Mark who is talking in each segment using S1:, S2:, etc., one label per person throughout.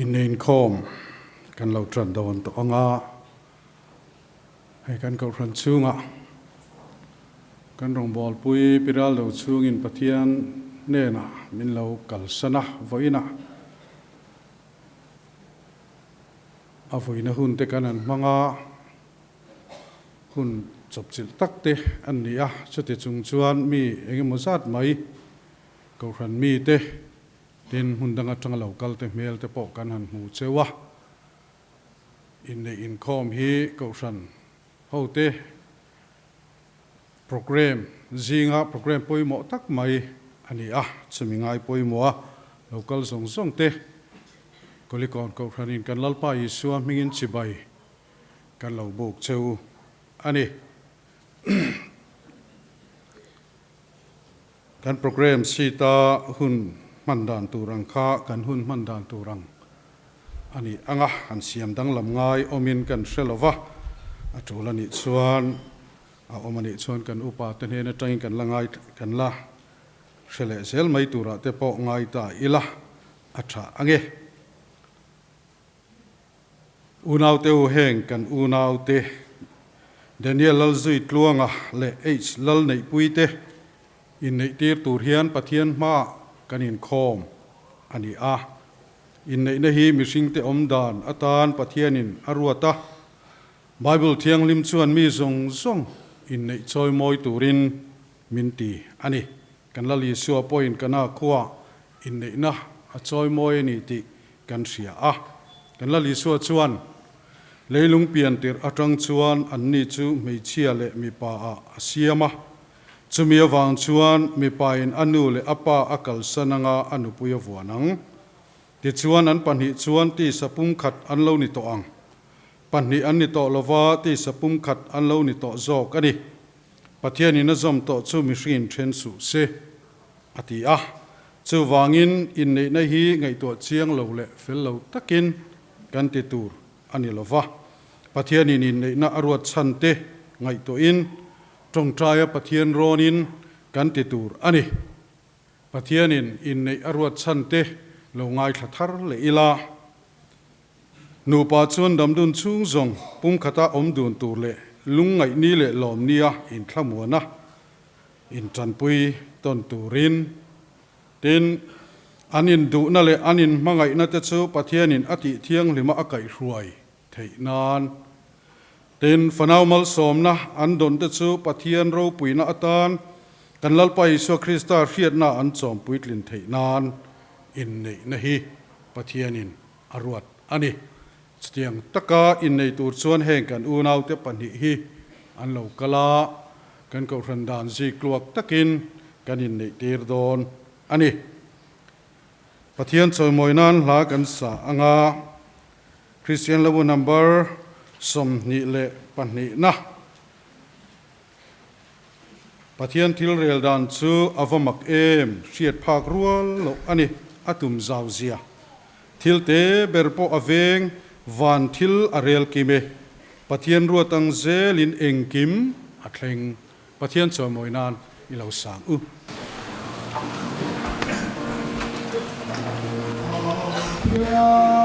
S1: in nein khom kan lo tran don to anga hay kan ko ran chunga kan rong bol pui piral lo chung in pathian ne na min lo kal sana voina a voina hun te kan an manga hun chop chil tak te an ni a chute chung chuan mi engemaw zat mai ko ran mi te tin hundanga tanga local te mel te po kan han mu chewa in the incom hi ko ran ho te program zinga program poimo tak mai ani a chumingai poimo local zong zong te kolikon ko ran in kan lalpa isua mingin chibai kan lo buk cheu ani kan program sita hun mandan turang kha kan hun mandan turang ani anga an siam dang lam ngai omin kan shelova atulani chuan a omani chuan kan upa ten he na tang kan langai kan la shele sel mai tura te po ngai ta ila atha ange unau te u heng kan unau te Daniel lal zui tluanga le h lal nei puite in nei tir tur hian pathian ma kanin khom ani a in nei na hi mishing te omdan atan pathianin arwata bible thiang lim chuan mi zong zong in nei choi moi turin minti ani kan lali suwa point kana khuwa in nei na a choi moi ni ti kan ria a kan lali suwa chuan leilung pian tir atang chuan anni chu meichia le mi pa a asiama chumia wang chuan mi pa in anu le apa akal sananga anu puya wanang ti chuan an panhi chuan ti sapum khat an lo ni to ang panhi an ni to lova ti sapum khat an lo ni to zok ani pathian in azom to chu mi hrin then su se ati a chu wangin in nei na hi ngai to chiang lo le fel lo takin kan ti tur ani lova pathian in nei na arwat chante ngai to in trong traya pathian ronin kan ti tur ani pathian in nei arwat chante lo ngai thathar le ila nu pa chuan damdun chung zong pum khata om dun tur le lungai ni le lom nia in thlamuna in chanpui ton turin tin anin du na le anin mangai na te chu pathian in ati thiang lima akai hruai theinan tin fanau mal somna an don te chu pathian ro puina atan kan lalpai so krista riat na an chom puitlin theinan in nei na hi pathianin arwat ani stiang taka in nei tur chuan heng kan unau te pani hi an lo kala kan ko randan ji kluak takin kan in nei tir don ani pathian choi moinan la kan sa anga Christian level number som ni le pani na pathian thil rel dan chu avamak em riat phak rual lo ani atum zawzia thil te berpo aveng van thil arel kime pathian ruatang zelin engkim athleng pathian choi moinan ilo sang u
S2: Yeah.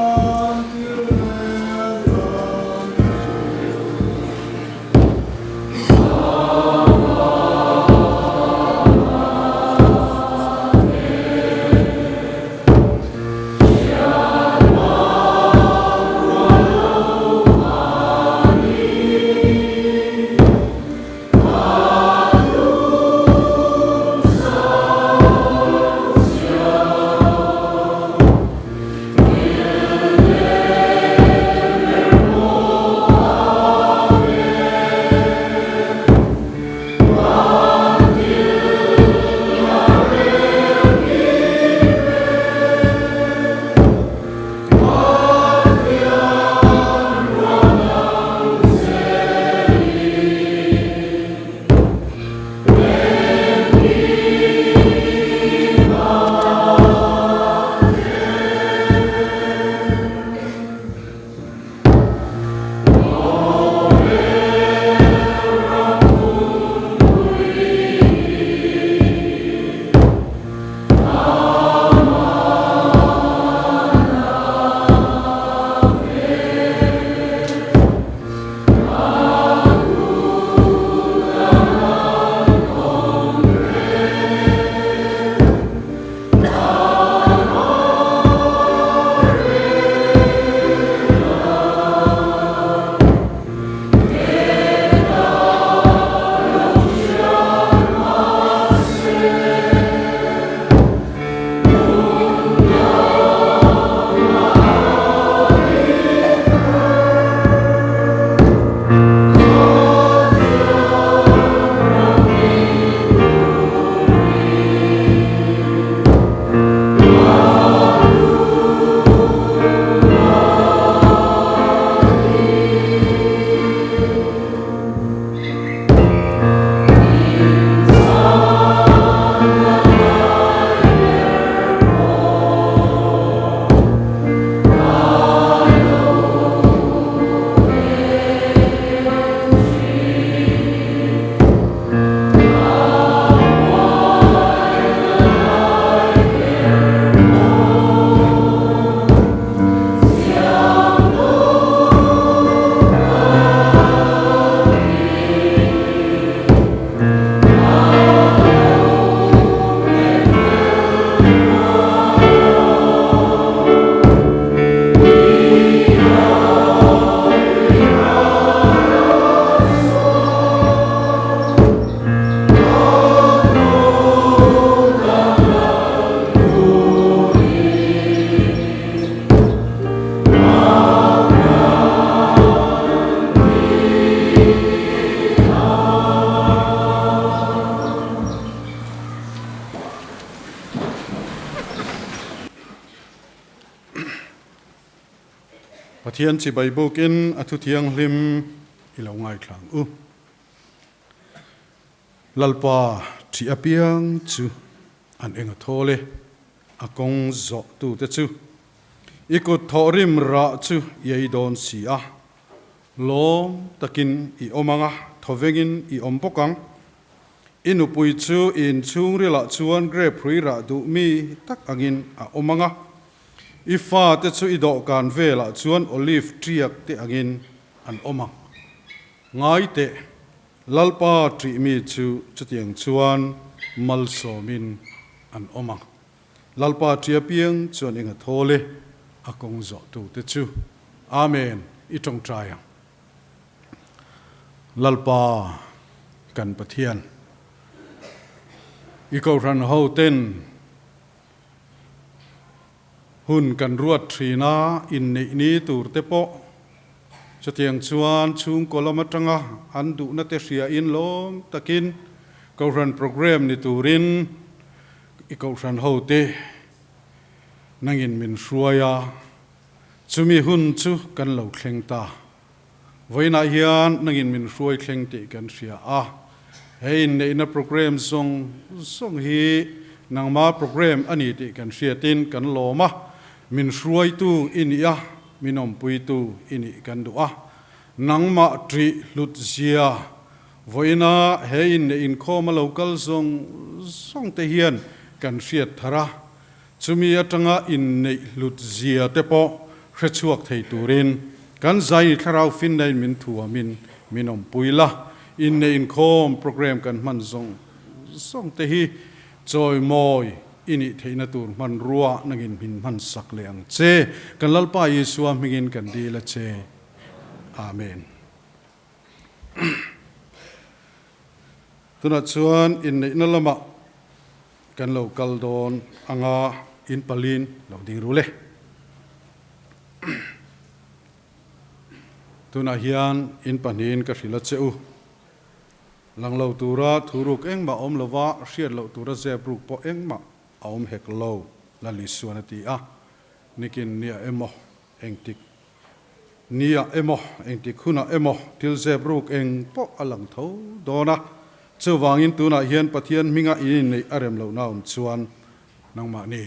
S1: Pathian chi Bible kin athu thiang hlim ilo ngai thlang u lalpa thi apiang chu an enga thole akong zo tu te chu ikut thorim ra chu yei don si a lom takin I omanga thovengin I ompokang inupui chu in chung rila chuan grape hrui ra du mi tak angin a omanga ifa te chu ido kan vela chuan olive triak te angin an omang ngai te lalpa tri mi chu chutiang chuan malsomin an omang lalpa tria piang chuan inga thole akong zo tu te chu amen itong traya lalpa kan pathian iko ran ho ten hun kan ruat thina in nei ni tur te po chatiang chuan chung kolomatanga an du na te ria in lom takin ko ran program ni turin iko ran ho te nangin min hruaya chumi hun chu kan lo thleng ta voina hian nangin min hruai thleng te kan ria a hey nei na program song hi nangma program ani ti kan ria tin kan loma min hruai tu inia minom pui tu ini kan du a nangma tri lut zia voina hey in khoma local song te hian kan ria thara chumi atanga in nei lut zia te po hrechuak thei turin kan zai tharau fin nei min thua minom puila in nei in khom program kan man song te hi choi moi ini theina tur man ruwa nangin min man sak leang che kan lalpa Yesua mingin kan dila che amen tuna chuan in nei na lama kan lo kaldon anga in palin lo ding rule tuna hian in panin ka hrila cheu lang lo tura thuruk engma om lova hriat lo tura zebruk po engma aom hek lo la li suanati a nikin nia emo engtik nia emo engtik huna emo til zebruk eng po alang tho dona chuwangin tuna hian pathian minga in nei arem lo naum chuan nangma ni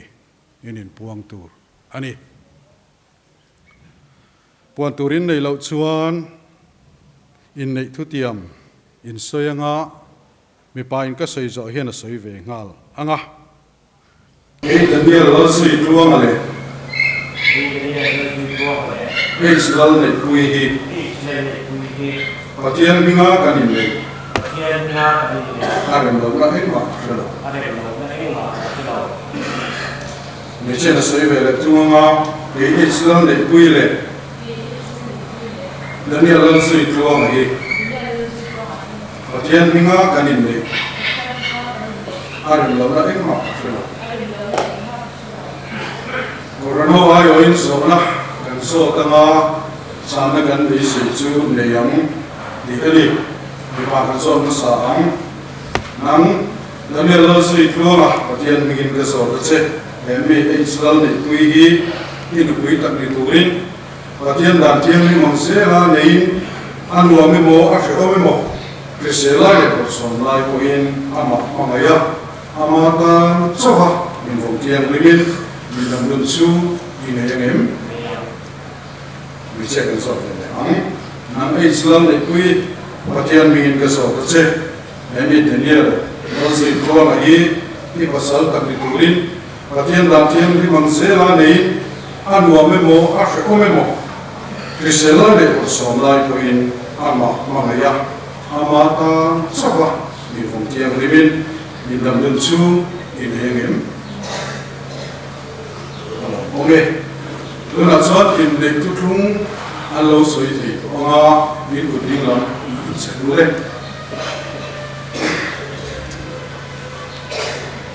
S1: inin puang tur ani puan turin nei lo chuan in nei thutiam in soyanga mi pa in ka soi zo hian a soi ve ngal anga ei Daniel lal sui tuang ale ei slal nei kui hi pathian minga kan in nei arem lo na heng ma shalo mi chen a soi ve le tuanga ei slal nei kui le Daniel lal sui tuang hi pathian minga kan in nei arem lo na heng ma shalo Korano ayo in sona kan so tanga sana kan bi se chu neyam di ali di pa kan so na sa ang nang Daniel lo sui klora pathian mingin ka so che emi Israel ni kui hi in kui tak ni turin pathian dan tiang ni mong se la nei anwa me mo a se o me mo krisela le person lai ko in ama mangaya ama ta sofa min vong tiang limit Bilang lunsu ini yang bisa kesal dengan nang Islam lekui patian mingin kesal terce ini Daniel masih dua lagi di pasal tak diturin patian latihan di mangsela nih anu amemo ashe omemo krisela de person lai koin ama mangaya ama ta sofa di fungtiang limin bilang lunsu ini yang Oke, tuna chuan in nei tu thung an lo soi thei anga min uding lam senule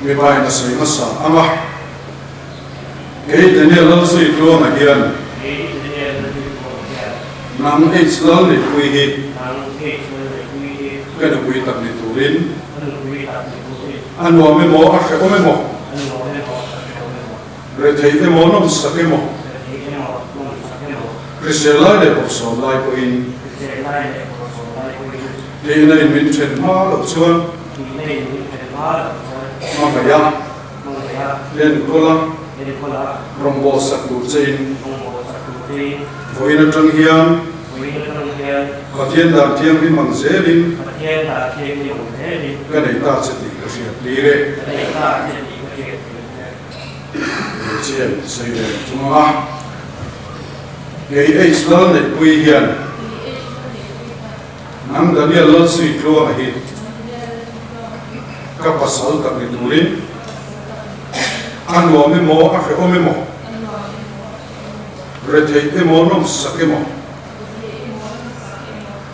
S1: me bai na soi ma sa anga ei Daniel lo soi tu ma hian nang ei slal ni kui hi ka na kui tak ni turin anwa me mo a se o me mo re thei emo nom sakemo Krisela de Bosom Lai Puin, Dina in Min Chen Ma Lo Chuan, Mamaya, Len Kola, Rombo Saktu Chain, Voina Trang Hian, Patien Da Tiang Lim Mang Zelin, Kanei Ta Chati Kashiat Lire, Chien Seyde Tunga, Gei Eis Lal Ne Pui Hian, Nang Daniel Lal Sui Klua Hit, Kapasal Tak Niturin, Anwa Memo Afe O Memo, Retei Emo Nom Sakemo,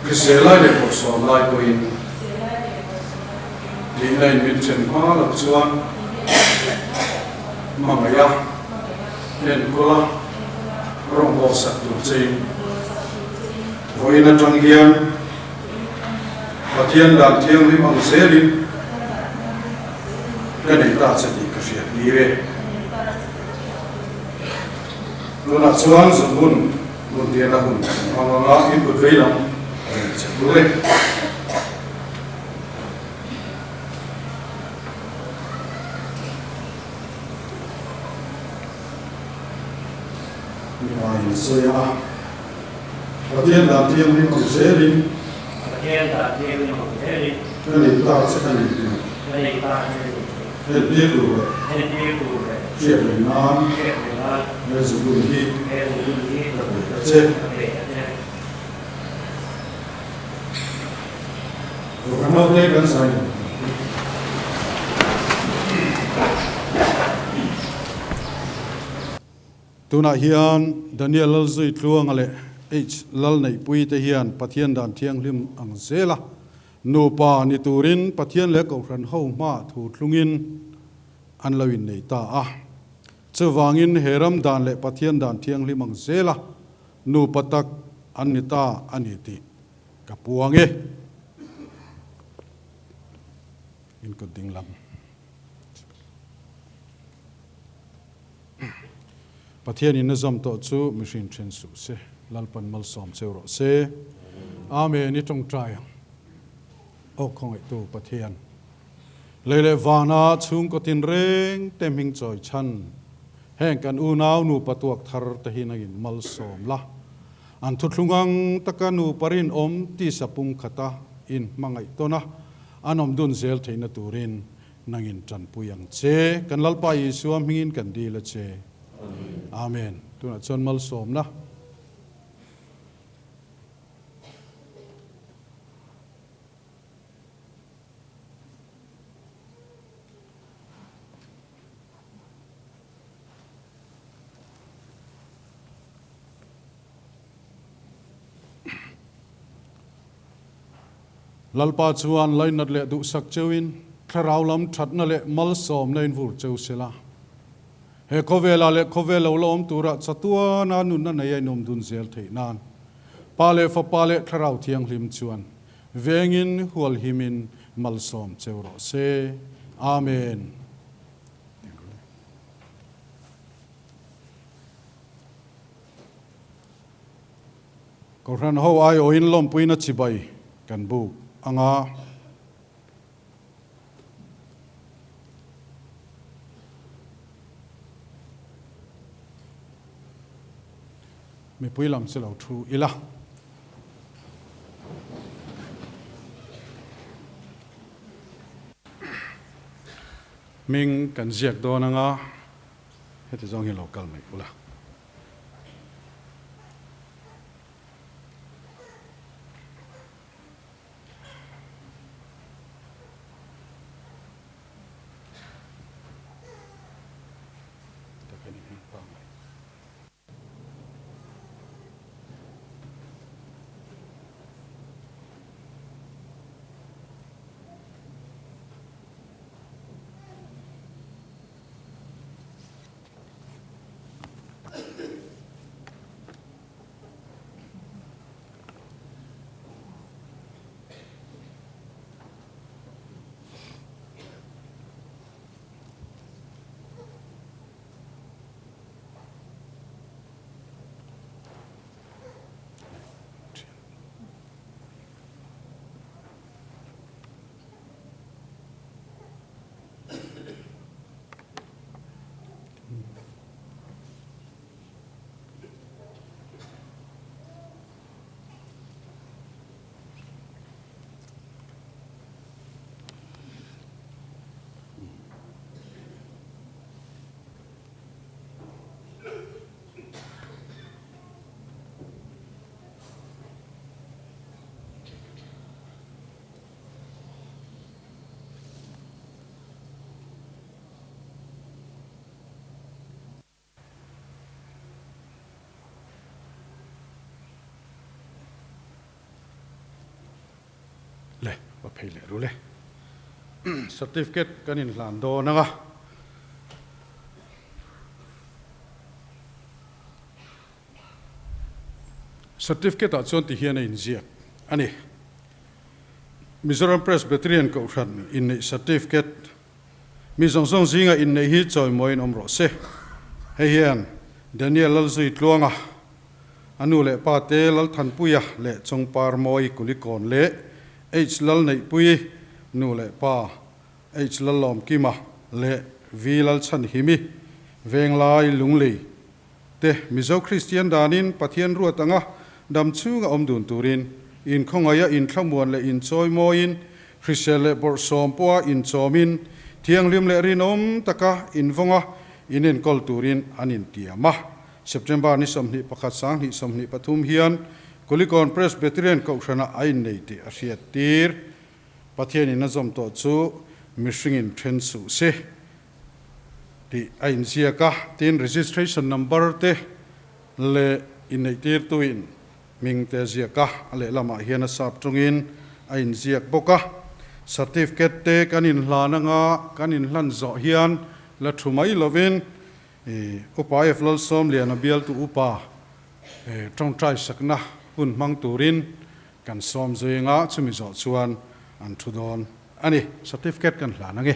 S1: Krisela de Bosom Lai Puin, Dina in Min Chen Ma Lo Chuan, Mamaya, Len Kola, Rombo Saktu Chain, Voina Trang Hian, Patien Da Tiang Lim Mang Zelin, Kanei Ta Chati Kashiat Lire, Luna Chuan Zumbun, Muntiana Hun, Manganga In Bud Veilam, Chakule, Nimain Soya, Patien Da Tiang Lim Mang Zelin, Kanei Ta Chati Hết biết rồi, chuyện mình nói, nên dùng đôi khi, đặc biệt là chết. Rồi cảm ơn thế gần say. Tu na hian Daniel lal zui tluang ale h lal nei pui te hian pathian dan thiang lim ang zela nu pa ni turin pathian le ko ran ho ma thu thlungin an lawin nei ta a chawangin heram dan le pathian dan thiang lim ang zela nu patak an ni ta ani ti kapuange in ko dinglam Pathian in nazam to chu machine chen su se lalpan mal som chero se amen ni tong trai o khong ai tu Pathian lele vana chung ko tin reng teming choi chan heng kan u naw nu patuak thar ta hinangin mal som la an thutlungang takanu parin om ti sapung khata in mangai tona anom dun zel theina turin nangin tran puyang che kan lalpa Yesua mingin kan di la che Amen. Tuna chon mal som na. Lalpa chuan lain nat le du sak chewin tharau lam that na le mal som lein vur chew sela. He kovela le kovela lom tura chatua na nun na nei nom dun zel thei nan pale fa pale tharau thiang hlim chuan vengin hual himin malsom chewro se amen ko ran ho ai o in lom puina chibai kan bu anga mi pui lam se lo thu ila ming kan ziak do na nga heti zong hi local mai ula le pa phei le ru le certificate kan in hlan do na nga certificate a chon ti hian in ziak ani Mizoram Presbyterian ko ran in nei certificate mi zong zong zinga in nei hi choi moin om ro se hei hian Daniel lalzui tluanga anu le pa te lal than puya le chong par moi kulikon le h lal nei pui nu le pa h lal lom kima le vi lal chan himi veng lai lunglei te mizo Christian danin pathian ruatanga dam chunga om dun turin in khongaya in thlamuan le in choi moin Christian le bor som poa in chomin thiang lim le rinom taka in vonga inen kol turin anin tiama September ni somni pakhat sang ni somni pathum hian Kulikon Presbyterian ko thana ain nei ti asiat tir pathian in azom to chu mishingin then su se ti ain ziaka tin registration number te le in nei tir tuin ming te ziaka ale lama hian sap tungin ain ziak boka certificate te kanin hlananga kanin hlan zo hian la thumai lovin upa flol som lian bial tu upa trong trai sakna hun mang turin kan som zoinga chumi zo chuan an thudon ani certificate kan hlanange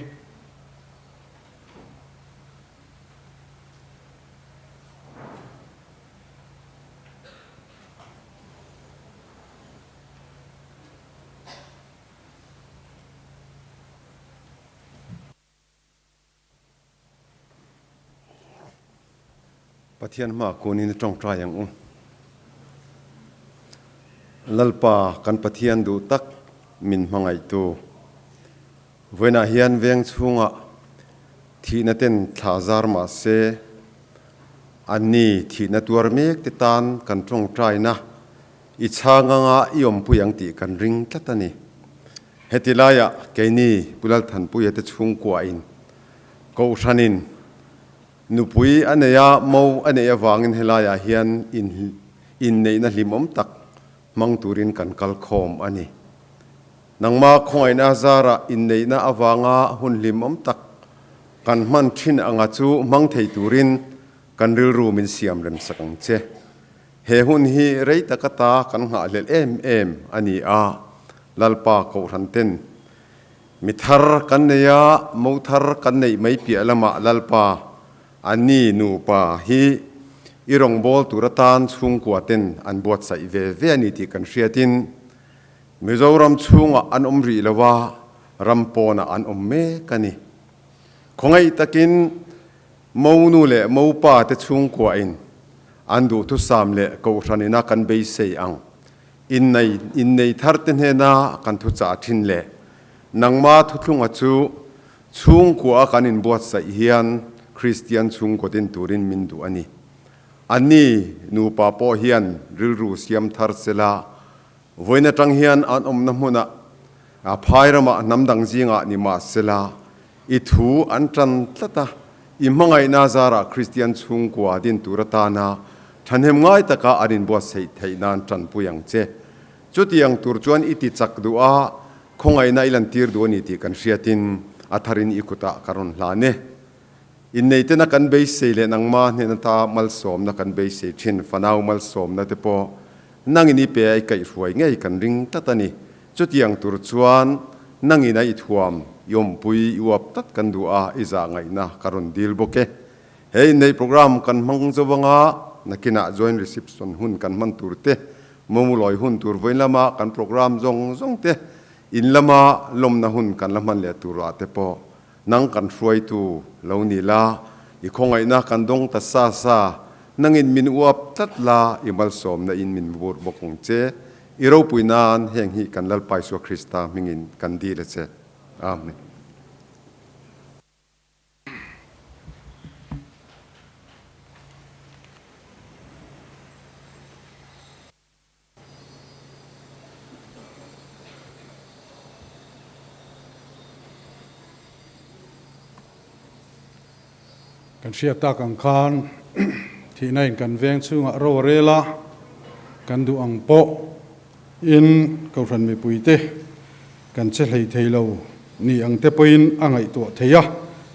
S2: Pathian ma kunin trong trai yang lalpa kan pathian du tak min mangai tu vena hian veng chunga thina ten thazar ma se ani thina tuar mek te tan kan trong trai na I changa nga iom puyang ti kan ring tlatani hetilaya keini pulal than puya te chung kwa in ko thanin nupui aneya mo aneya wangin helaya hian in nei na hlimom tak mang turin kan kal khom ani nangma khongai na zara in nei na awanga hun hlimom tak kan man thin anga chu mang thei turin kan ril ru min siam rem sakang che he hun hi rei takata kan nga lel em ani a lalpa ko ranten mithar kan neya mo thar kan nei mai pi alama lalpa ani nu pa hi irong bol turatan chung kwaten an bot sai ve ani ti kan hriatin Mizoram chunga an omri lawa rampona an omme kani khongai takin monu le mo pa te chung kwa in andu tu sam le ko ranina kan be sei ang in nei tharten hena kan thu cha thin le nangma thuthlunga chu chung kwa kanin bot sai hian Christian chung kotin turin mindu ani nu pa po hian rilru siam thar sela voina tang hian an omna hmuna a phairama namdang jinga ni ma sela I thu an tran tlata I mangai na zara Christian chung kwa din turatana thanhem ngai taka arin bo sei theinan tran puyang che chutiang tur chuan iti chak du'a khongai na ilan tir du ani ti kan hriatin atharin ikuta karon hlane in nei te na kan be sei le nangma ne na ta mal som na kan be sei thin fanau mal som na te po nangini pe ai kai ruai ngei kan ring tatani chutiang tur chuan nangina I thuam yom pui uap tat kan du'a iza ngai na karon dil boke hei nei program kan mang zawanga nakina join reception hun kan man turte momuloi hun tur voinlama kan program zong te in lama lom na hun kan laman le tura te po nang kan hruai tu lo ni la I khongai na kan dong ta sa nangin min uap tat la I mal som na in min bur bokong che I ro puinan heng hi kan lalpai so Krista mingin kan di le che amen
S1: kan sia ta kan khan thi nai kan veng chunga ro rela kan du ang po in ko ran mi puite กันเชลัยเทโลนี่อังเตปินอังไอตัวเทีย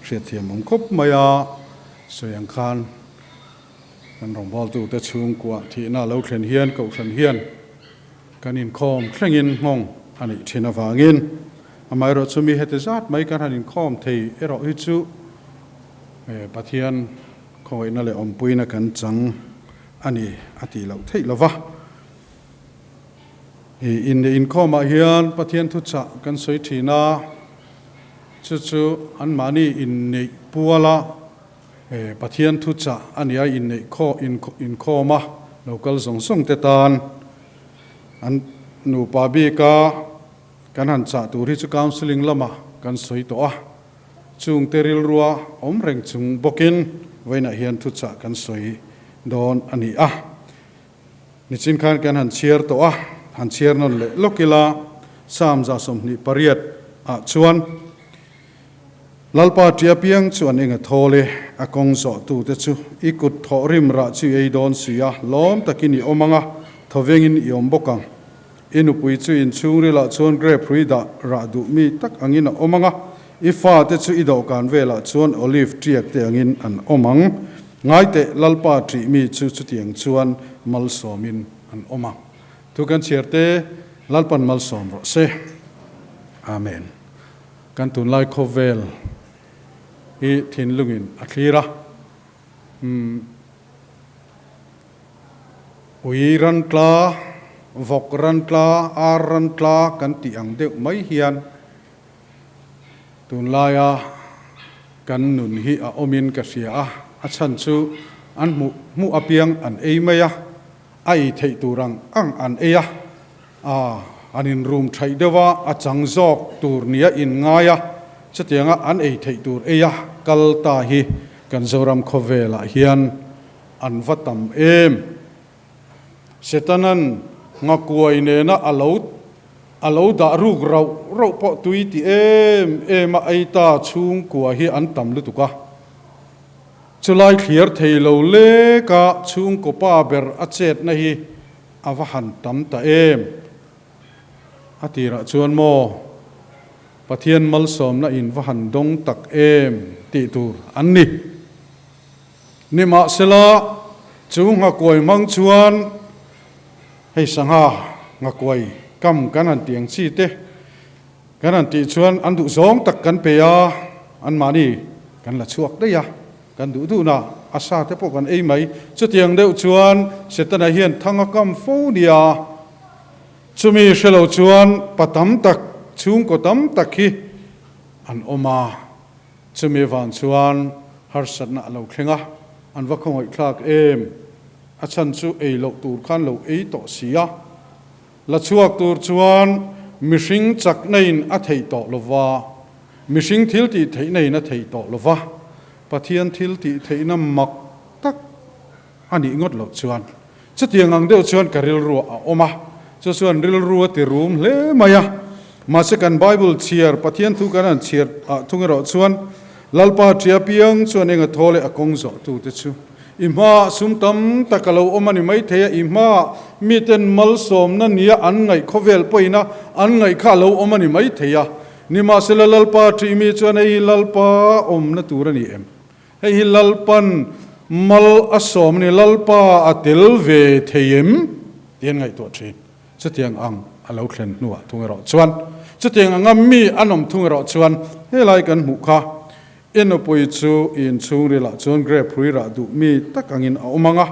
S1: เสียเทียมงคบมายาสวยอังคารกันรองบอลตูแต่ชุงกว่าที่น่าเล่าเขียนเฮียนกับเขียนเฮียนกันอินคอมเคร่งอินงงอันนี้เชนาวางินอามายรถสุมีเหตุจัดไม่กันอินคอมเทยเอรอฮิจูปะเทียนคอยนั่นแหละอมปุยนักันจังอันนี้อติเราเทยละวะอินคอมมาเฮียนปะเทียนทุจกันสวยทีน่าจู่ๆอันมานี่อินในปัวละปะเทียนทุจอันนี้อินในข้ออินคอมาเราก็ส่งเตตานอันนูปาบีกากันหันจ่าตูริจุกามสลิงละมากันสวยตัวจุงเตริลรัวอมเร่งจุงบกินไว้ในเฮียนทุจกันสวยโดนอันนี้นิจินคันกันหันเชียร์ตัวหันเชียร์นั่นเลยลูกกีฬาสามจ่าสมนิปริยัดชวนลัลปาเทียเปียงชวนเองทอเลอากงสอตูเตจูอีกุดทอริมราชิเอดอนสุยาล้อมตะกินอมังะทเวงินยอมบกังอินุปุยจูอินชูริละชวนเกรพริดาราดูมีตักอังินอมังะอีฟ้าเตจูอีดอกการเวลาชวนโอลิฟเทียกเตียงินอันอมังง่ายเตลัลปาทรีมีจูจุเตียงชวนมัลสอมินอันอมังทุกันเชียร์เตลัลปันมัลสอมรเซอาเมนกันตุนไลโคเวลอีทินลุงินอัคลีระอุยรันกลาวกรันกลาอารันกลากันติอังเดวไม่เฮียนตุนลายากันนุนฮีอาอมินกษียอาชันซูอันมุอเปียงอันเอเมียไอเทตุรังอันเอียอันอินรูมไทยเดว่าอาจังจอกตูร์เนียอินง่ายจะเตียงอันเอเทตูร์เอียกัลตาฮีกันโซรัมโคเวลาเฮียนอันวัตัมเอมเสตนั้นงักวยเนนะอลาวดารุกเราปอตุยติเอมไอตาชุงกัวฮีอันตัมลุตุกะจุลัยเคลียร์เทโลเลกะชุงกป้าเบอร์อัจเจตนะฮีอวหันตัมตาเอมอติระชวนโมปะเทียนมัลสอมนะอินวหันดงตักเอมติตูร์อันนี้นิมาเสละจุงหักวยมังชวนให้สังหาหักวยกำกันอันเตียงชีเตกันอันติชวนอันดุสองตักกันเปียอันมานี่กันละชวกได้ยะกันดูนะอาซาเทพกันเอ้ไหมจะเตียงเดียวชวนเสตนาเฮียนทั้งกำฟูเนียจุมีเชลชวนปะตัมตักชุงก็ตัมตักฮีอันอมาจุมีวันชวนฮาร์สันน่ะเราเคร่งอันว่าคงอีกคลากเอมอาชันชูเอโลตูร์ขันเราเอต่อเสียละชวกตูร์ชวนมิชิงจักในอัฐิต่อลวามิชิงทิลติเทในนัฐิต่อลวาปะเทียนทิลติเทนมักตักอันนี้งดเราชวนจะเตียงอังเดียวชวนกะริลรัวอมาจะชวนริลรัวติรูมเลมายามาสกันไบเบิลเชียร์ปะเทียนทุกันนั้นเชียร์ทุกเราชวนลัลปาเทียเปียงชวนเองทอเลอคงจอตูเตชูอิมาสุมตัมตะกะลาวอมันไม่เทียอิมามีเต็นมัลสอมนั่นเนี่ยอันไงขเวลไปนะอันไงข้าลาวอมันไม่เทียนิมาสลัลปาทีมีชวนไอ้ลัลปาอมนั่นตัวนี้เอ็มไอ้ลัลปันมัลอสอมนี่ลัลปาอัติลเวเทียมเตียงไงตัวทีจะเตียงอังอลาวเคลนนัวทุงเราชวนจะเตียงอังมีอันนมทุงเราชวนให้ไล่กันหุกะอินปุยจูอินชูริละจนเกรพริระดูมีตักอังอินอมังะ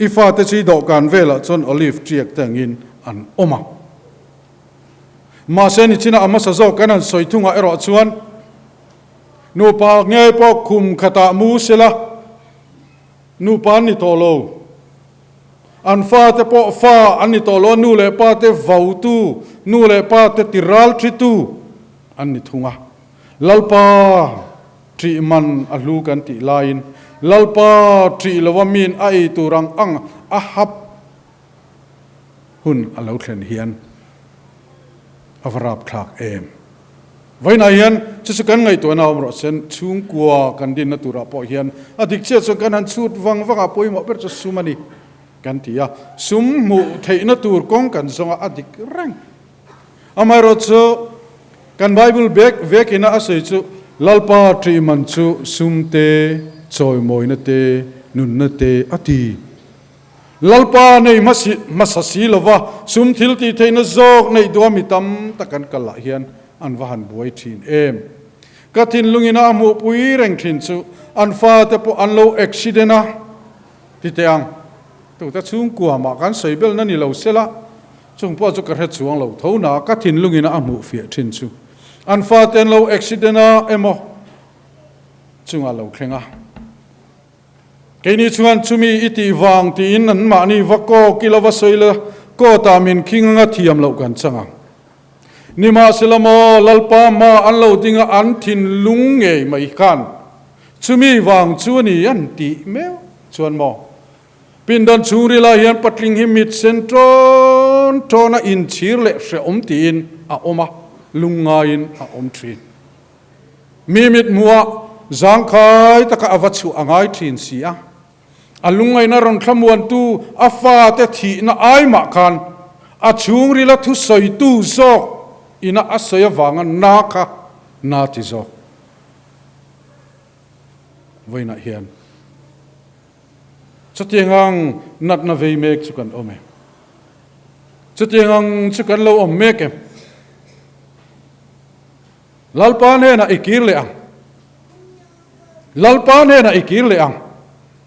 S1: อีฟ้าเตจีดอกการเวละจนโอลิฟเจียกแต่งอินอันอมังมาเซนิชินะอามาสะโซกันนั้นสอยทุ่งเอรอชวนนูปากเงยปอกคุมขตามูเสละนูปานิโตโลอันฟ้าเตปอฟ้าอันนิโตโลนูเลปาเตวาวตูนูเลปาเตติรัลทริตูอันนิทุ่งลัลปาทรีมันอลูกันติลายน์ลัลปาทรีลวามินไอตูรังอังอาฮับหุ่นอลาวเคลนเฮียนอวราบคลากเอมไว้นายเฮียนจะสกันไงตัวนาวมรสเซนชุงกัวกันดินนตุระปอเฮียนอดิกเชื่อสกันหันสุดวังอาปอยหมอเปิดจะสุมานีกันที่ยาสุมมุเทนตูร์กงกันสงอาดิกแรงอามารถ kan Bible vek ina asoi chu lalpa tri man chu sumte choi moi na te nun na te ati lalpa nei masasi lova sum thil ti theina zok nei do mi tam takan kala hian an wahan buai thin em ka thin lungina mu pui reng thin chu an fa te po an lo accident a ti teang tu ta chung kwa ma kan soibel na ni lo sela chung po chu ka he chuang lo thona ka thin lungina amu fia thin chu an fa ten lo accident a emo chung a lo thlenga keini chuan chumi iti wang tin an ma ni vako kilova soila ko ta min kinga thiam lo kan changa nima silamo lalpa ma an lo dinga an thin lung nge mai khan chumi wang chu ni an ti me chuan mo pindan churi la hian patling hi mit centron tona in chir le hre om tin a oma lunga in a om thin mi mit muwa zang khai taka awachu angai thin sia alungai na ron thlamuan tu afa te thi na ai ma khan a chung ri la thu soi tu zo ina asaya wanga na kha na ti zo voina hian chutiangang nat na vei mek chukan ome chutiangang chukan lo om mek em lalpa ne na ikir le ang lalpa ne na ikir le ang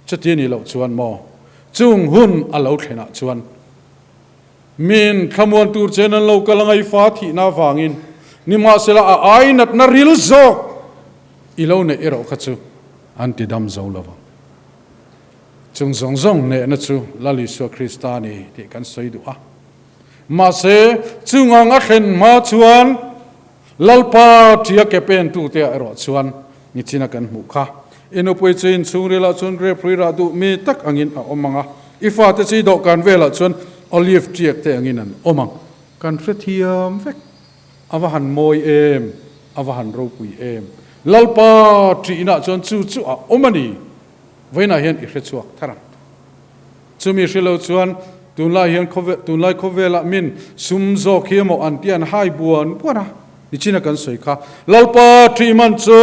S1: chutiani lo chuan mo chung hun alo thena chuan min khamon tur chenan lo kalangai fa thi na wangin nima sela a ai nat na ril zo ilo ne ero khachu anti dam zo lova chung zong zong ne na chu lali so kristani ti kan soidu a ma se chungang a khen ma chuan lalpa tia ke pen tu te ero chuan ni china kan mu kha eno poi chen chungrela chun gre phira du mi tak angin a omanga ifa te chi do kan vela chun olive triak te angin an omang kan threthiam vek awahan moi em awahan ro pui em lalpa trina chon chu a omani voina hian i hrechuak tharan chumi hrilo chuan tunlai hian tunlai khovela min sumzo khiamo antian hai buan puana ni china kan soi kha lalpa tri man chu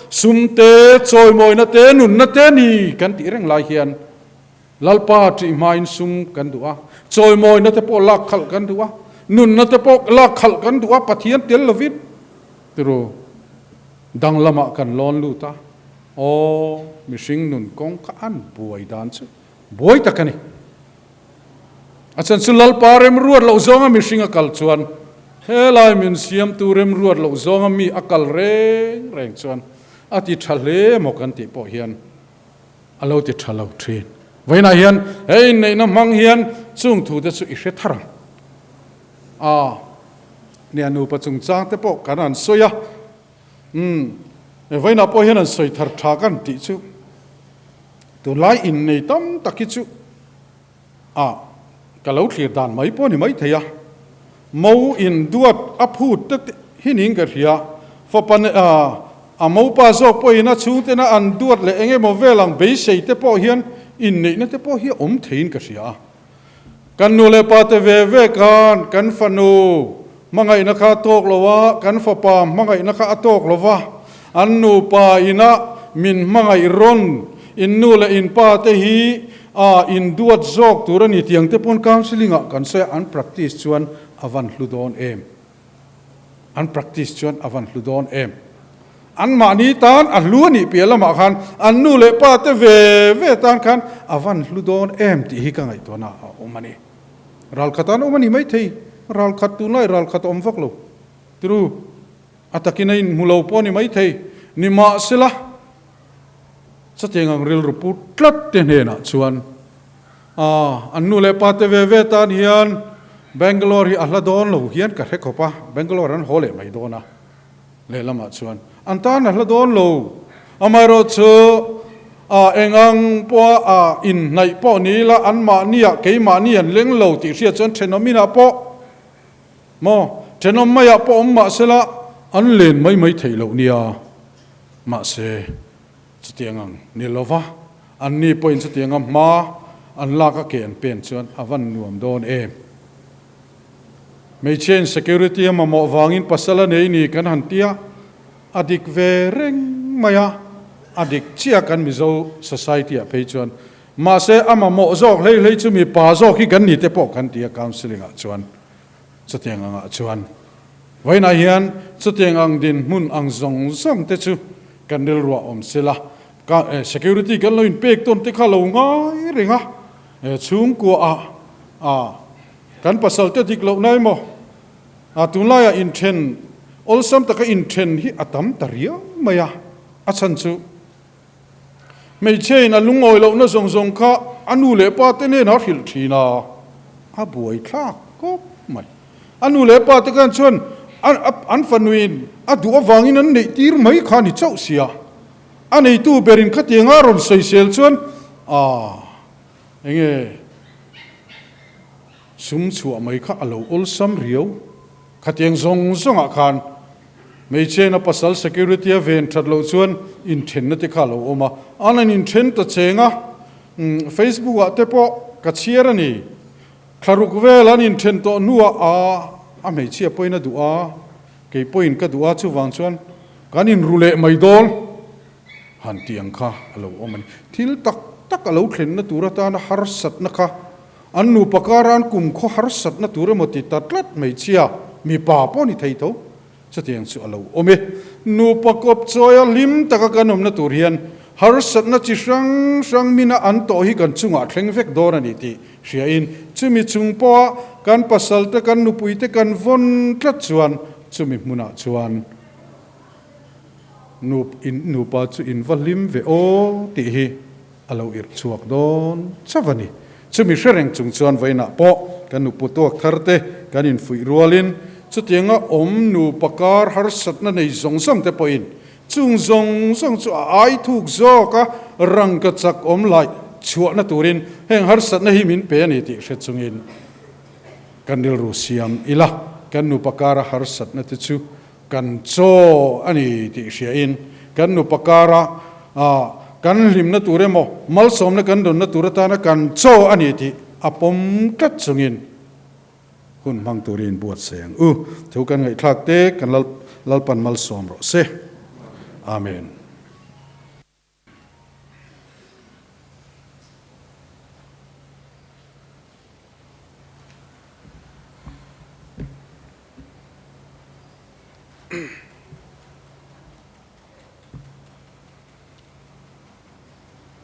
S1: sumte choi moi na te nun na te ni kan ti reng lai hian lalpa tri main sum kan duwa choi moi na te po lak khal kan duwa nun na te po lak khal kan duwa pathian tel lovit tro dang lama kan lon lu ta o mishing nun kong ka an buai dan chu buai takani achan sulal parem ruat lo zonga mishing akal chuan helai min siam turem ruat lo zonga mi akal reng chuan ati thale mo kan ti po hian alo ti thalo thin voina hian hei nei na mang hian chung thu te chu i hre tharang a ne anu pa chung chang te po kanan soya voina po hian an soi thar tha kan ti chu tu lai in nei tam taki chu a kalau thlir dan mai po ni mai theya mo in duat aphut te hining ka ria fa pan a mo pa zo po ina chu te na an duat le enge mo velang be sei te po hian in nei na te po hi om thein ka ria kan nu le pa te ve kan fanu mangai na kha tok lowa kan fa pa mangai na kha atok lowa an nu pa ina min mangai ron in nu le in pa te hi in duat zok turani tiang te pon counseling a kan se an practice chuan avan hludon em an practice chuan avan hludon em an ma ni tan a luani pelama khan an nu le pa te ve tan khan avan hludon em ti hi ka ngai to na omani ral khatan omani mai thei ral khat tu lai ral khat om vak lo tru atakinain mulo poni mai thei ni ma sila sateng ril rupu tlat te na chuan annu le pa te ve tan hian Bangalore hi ahladon lo hian ka rekhopa Bangalore an hole mai dona le lama chuan antan ahladon lo amaro chu engang po in nai po ni la an ma nia ke ma ni an leng lo ti ria chuan thenomina po mo thenomaya po ma sela an len mai theilo nia ma se chutiangang nilova anni point chutiangam ma an la ka ken pen chuan avan nuam don em mấy chen security mà mò vangin pasala nei ni kan han tia adik ve reng maya adik chia kan mi zo society a pe chuan ma se ama mo zok lei chu mi pa zok hi kan ni te po kan tia counseling a chuan chutiang anga chuan vaina hian chutiang ang din mun ang zong zong te chu kan dil ro om sila ka security kan loin pek ton te khalo ngai ringa chung ko a kan pasal te dik lo nai mo tunlaya in ten olsam taka in ten hi atam taria maya achan chu mei chein a lungoi lo na zong zong kha anu le pa te ne na hil thina a buai thla ko mai anu le pa te kan chuan an fanuin a du awangin an nei tir mai kha ni chau sia anei tu berin khatinga ron soisel chuan enge sum chua mai kha alo olsam riau khatiang zong zong a khan mei chen a pasal security a ven that lo chuan in then na te kha lo oma anan in then ta chenga Facebook a te po ka chiar ani tharuk vel an in then to nuwa a mei chia poina du a ke poin ka du a chu wang chuan kan in rule mai dol han tiang kha alo omani thil tak alo thlen na tura ta na har sat na kha an nu pakaran kum kho har sat na tura moti tatlat mei chia mi pa po ni thei to chatiang chu alo ome nu pakop choya lim taka kanom na tur hian har sat na chi sang mina an to hi kan chunga thleng vek dor ani ti hria in chumi chung po kan pasal te kan nu pui te kan von tlat chuan chumi muna chuan nu pa chu in valim ve o ti hi alo ir chuak don chavani chumi hreneng chung chuan vaina po kan nu putok tharte kan in fui rualin chutianga om nu pakar har satna nei zong zong te poin chung zong zong chu ai thuk zo ka rang ka chak om lai chuwa na turin heng har satna hi min pe ni ti hre chungin kan dil ru siam ila kan nu pakara har satna te chu kan cho ani ti hria in kan nu pakara kan lim na ture mo mal som na kan don na turata na kan cho ani ti apom tat chungin hun mang turin buat seng thu kan ngai thak te kan lalpan mal som ro se amen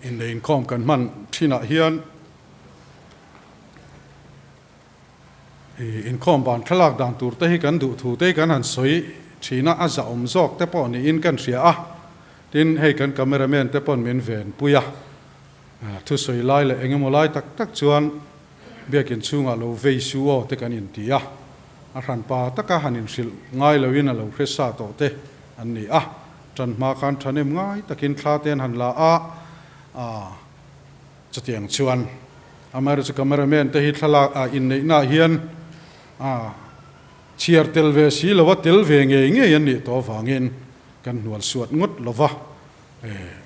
S1: in the income kan man thina hian income ban thalak dan tur te hi kan du thu te kan han soi thina a za om zok te po ni in kan ria tin hei kan cameraman te pon min ven puya thu soi lai le engemo lai tak chuan bekin chunga lo vei su o te kan in tia a ran pa taka hanin sil ngai lo in a lo hresa to te an ni tran ma khan thanem ngai takin thla ten han la chatiang chuan amar chu cameraman te hi thala in nei na hian chiar tel ve si lova tel ve nge yan ni to wangin kan nual suat ngot lova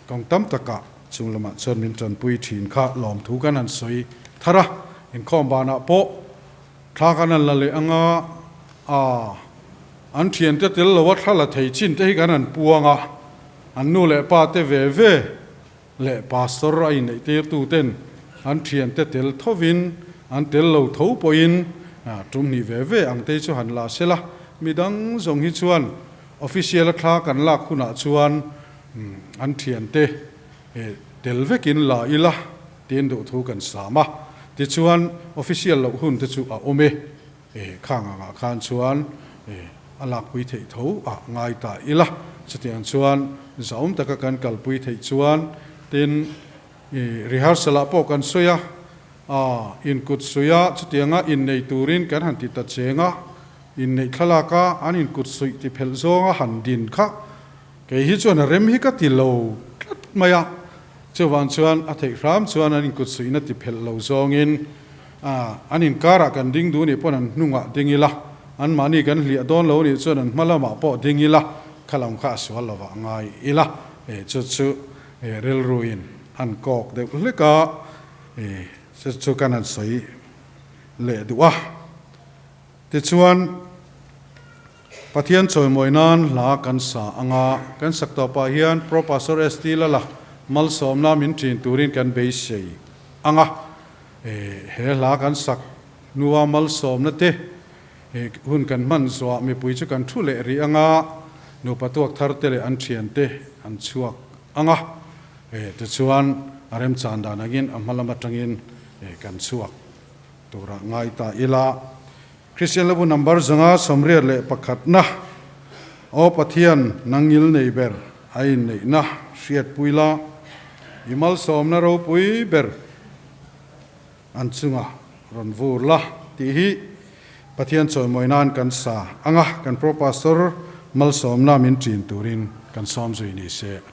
S1: kong tam taka chunglama chon min tran pui thin kha lom thu kan an soi thara in khom bana po tha kan la le anga an thian te tel lova thala thei chin te hi kan an puanga an nu le pa te ve le pastor ai nei te tu ten an thian te tel thovin an tel lo tho poin tum ni ve ang te chu han la sela midang zong hi chuan official thla kan la khuna chuan an thian te tel vekin la ila tin do thu kan sama ti chuan official lo hun te chu a ome khanga nga khan chuan alak pui thei tho ngai ta ila chutiang chuan zaum taka kan kal pui thei chuan tin rehearsal po kan soya in kut soya chutianga in nei turin kan han ti ta chenga in nei thalaka an in kut sui ti phel zonga han din kha ke hi chuan rem hi ka ti lo maya chuan chuan a thei ram chuan an in kut sui na ti phel lo zongin an in kara kan ding du ni pon an nunga dingila an mani kan hlia don lo ni chuan an malama po dingila khalam kha swal lawa ngai ila chu rel ruin an kok de leka chu kan an soi le duwa ti chuan pathian choi moinan la kan sa anga kan sakta pa hian professor st la mal som na min thin turin kan be sei anga he la kan sak nuwa mal som na te hun kan man zwa mi pui chu kan thu le ri anga nu patuak thar te le an thian te an chuak anga ti chuan arem chanda nagin amalama tangin kan chuak tura ngai ta ila Christian lebu number zanga somriat le pakhat na o pathian nangil nei ber ai nei na hriat puila imal som na ro pui ber an chunga ron vur la ti hi pathian choi moinan kan sa anga kan pro pastor mal som na min trin turin kan som zui ni se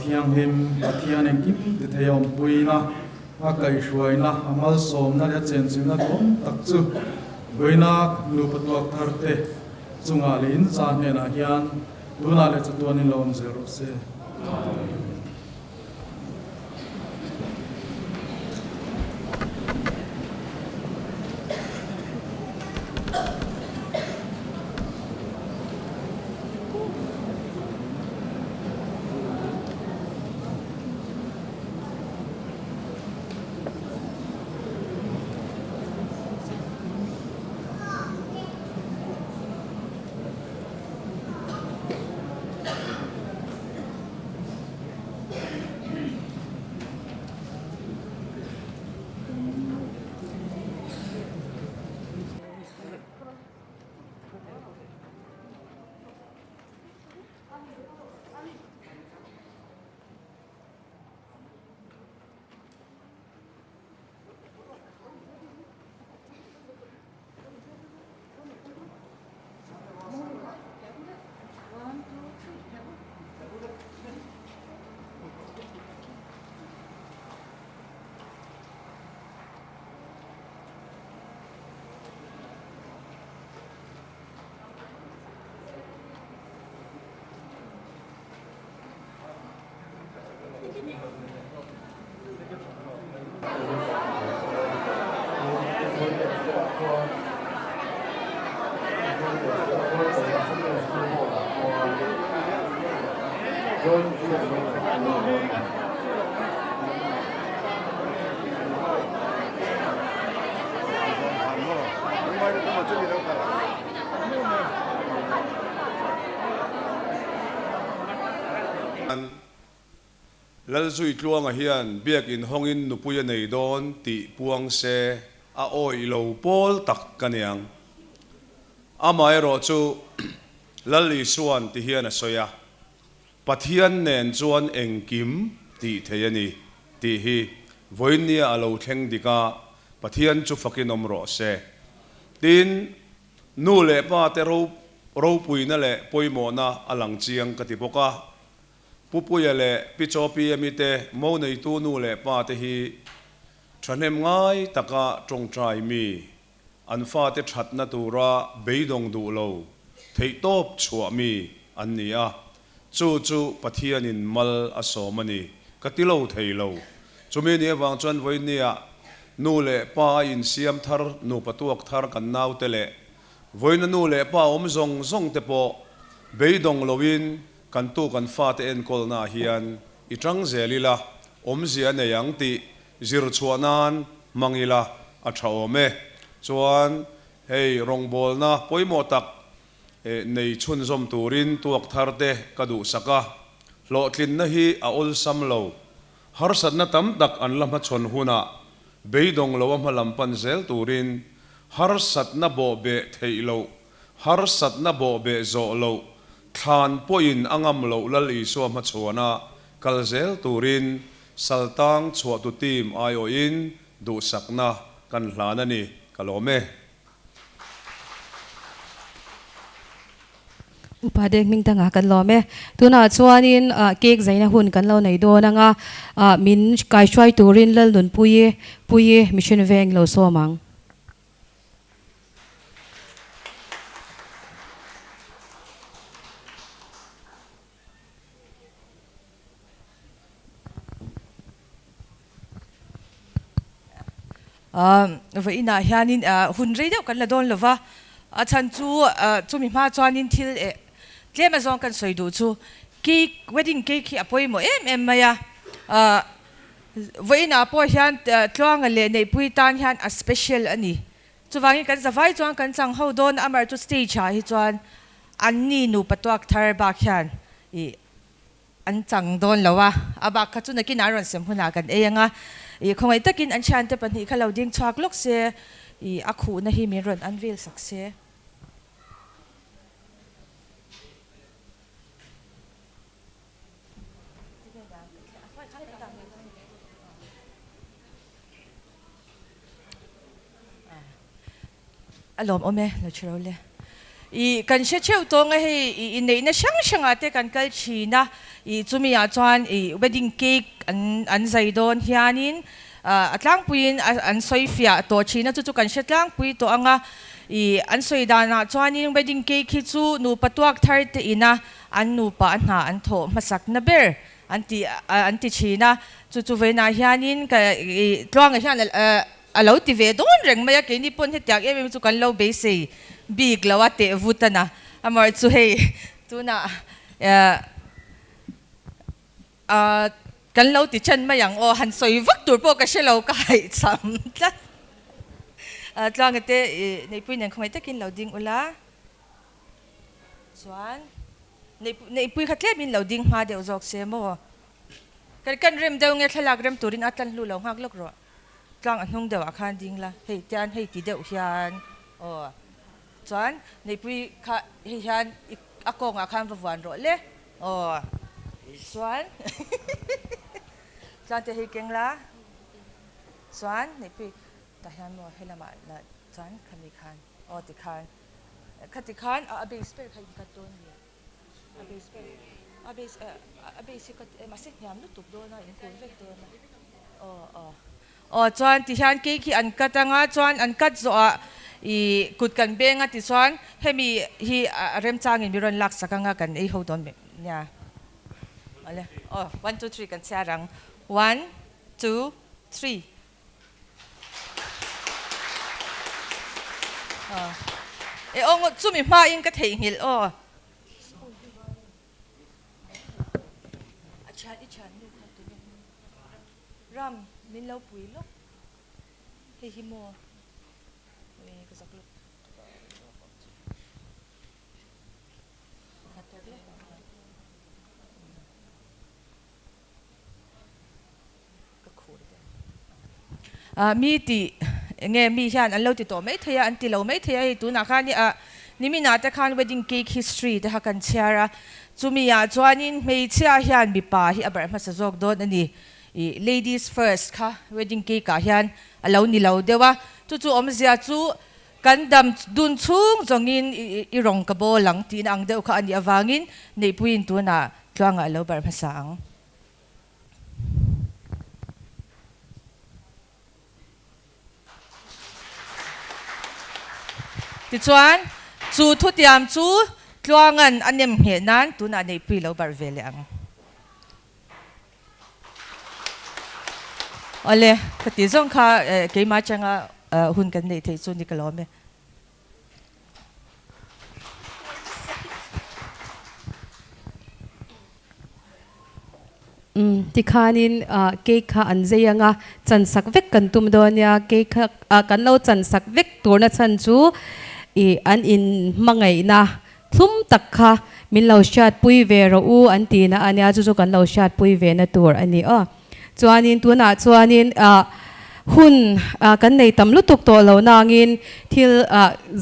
S3: thiang him pathian en kim ti theyom puina a kai hruaina amal somna le chen china thom tak chu goina nu patuak tharte chunga lin cha hena hian tuna le chatuan in lom zero se
S4: lal zui tluang a hian biak in hongin nupuya nei don ti puang se a oi lo pol tak kaniang amai ro chu lal li suan ti hian a soya pathian nen chuan engkim ti theyani ti hi voinia alo thleng dika pathian chu fakin omro se tin nu le pa te ro puina le poimo na alang chiang katipoka pupuya le pichopi amite mo nei tu nu le pa te hi thanem ngai taka tongtrai mi anfa te thatna tura beidong du lo theitop chua mi annia chu pathian in mal asomani katilo theilo chumi ni wang chuan voinia nu le pa in siam thar nu patuak thar kan nau te le voina nu le pa om zong te po beidong lovin kan tu kan fa te en kol na hian itang zelila om zia ne yang ti zir chuanan mangila a thawme chuan hei rongbol na poimo tak nei chun zom turin tuak thar te kadu saka lo tlin na hi a ol sam lo har sat na tam tak an lama chon huna beidong lo am lampan zel turin har sat na bo be theilo har sat na bo be zo lo than poin angam lo lal i so ma chuana kalzel turin saltang chua tu tim ayo in du sakna kan hlana ni kalome
S5: upadek ming tanga kan lome tuna chuanin cake zaina hun kan lo nei do nanga min kai shwai turin lal nun puye mission veng lo so mang
S6: vậy na hianin hun rei deuh kan la dawn lova a chan chu mi hma chuanin thil tlem a zawng kan soi du chu cake wedding cake hi a poimo em maya vậy na po hian tluang a le nei pui tan hian a special ani chuwangi kan zawai chuan kan chang ho dawn amar chu stage ha hi chuan an ni nu patuak thar bak hian an chang dawn lowa abak kha chu nakin aron sem huna kan eyanga không ai takin an chan te pan hi khalo ding chak lok se akhu na hi mi ron anvil sakse alom ome lo chirole kan she cheu to nga he I nei na shang ate kan kal china chumi a chuan wedding cake an zaidon hianin atlang puin an soifia to china chu kan she tlang pui to anga an soidana chuanin wedding cake hi chu nu patuak thar te ina an nu pa na an tho masak na ber anti china chu veina hianin ka tlong hian alo ti ve don reng maya ke ni pon hetiak em chu kan lo be se big lawate vutana amar chu hei tuna kan lo ti chen mayang o han soi vak tur po ka shelo ka hai cham tla tlong ate nei pui neng khomai takin lo ding ula chuan nei pui khatle min lo ding ma deu jok se mo kan rem deu nge thalak rem turin atlan lu lo ngak lok ro tlang an hung deu akhan ding la hei tian hei ti deu hian o chuan nei pui kha hian akong akhan vawan ro le o chuan chuan te hei keng la chuan nei pui ta hian mo helama la chuan khami khan o ti khan khati khan a be sper khai ka ton ni a be se ka ma se nyam lu tup do na in kun vek do na o chuan ti hian ke khi an katanga chuan an kat zo a kut kan benga ti chuan hemi hi rem chang in miron lak sakanga kan ei ho don me nya ale 1 2 3 kan sarang 1 2 3 องจุมีมาอินก็เทียงหิลอ๋ออาจารย์ดูค่ะตัวนี้รำมินเล่าปุ๋ยลูกเฮียโมนี่ก็สักลูกมีตีเงี้ยมีฉันอันเราติดต่อไม่เทียอันติเราไม่เทียตัวนักนี่นี่มีนาแต่คัน wedding cake history แต่ฮักกันเชียร์จูมีจวนนินไม่เชียร์ฮันบิปาฮิอับรามาสจอกโดนนี่ ladies first ค่ะ wedding cake กะฮันเรานี่เราเดี๋ยวว่าจู่อมเสียจู่กันดำดุนชุ่งจงินอีรองกระโบหลังตีนังเดียวค่ะอันนี้อวางินในพูนตัวน่ะกลางเราบาร์มาสังติดชวนจู่ทุติยามจู่กลางอันนี้เห็นนั้นตัวน่ะในพูนเราบาร์เวลียงเอาเลยคติจงค่ะเกี่ยมาจังหุ่นกันในที่ส่วนนี้ก็ล้อม
S5: ที่ขานินเกย์ขาอันเจียงจันสักเวกกันตุมโดนยาเกย์ขากันเราจันสักเวกตัวนั้นจันจูอันอินมังไงนะทุ่มตักค่ะมินเราชาติปุยเวรูอันตีนะอันนี้จู่กันเราชาติปุยเวนะตัวอันนี้จวนนินตัวน่ะจวนนินหุ่นกันในตำลุตุกตัวเรานางอินที่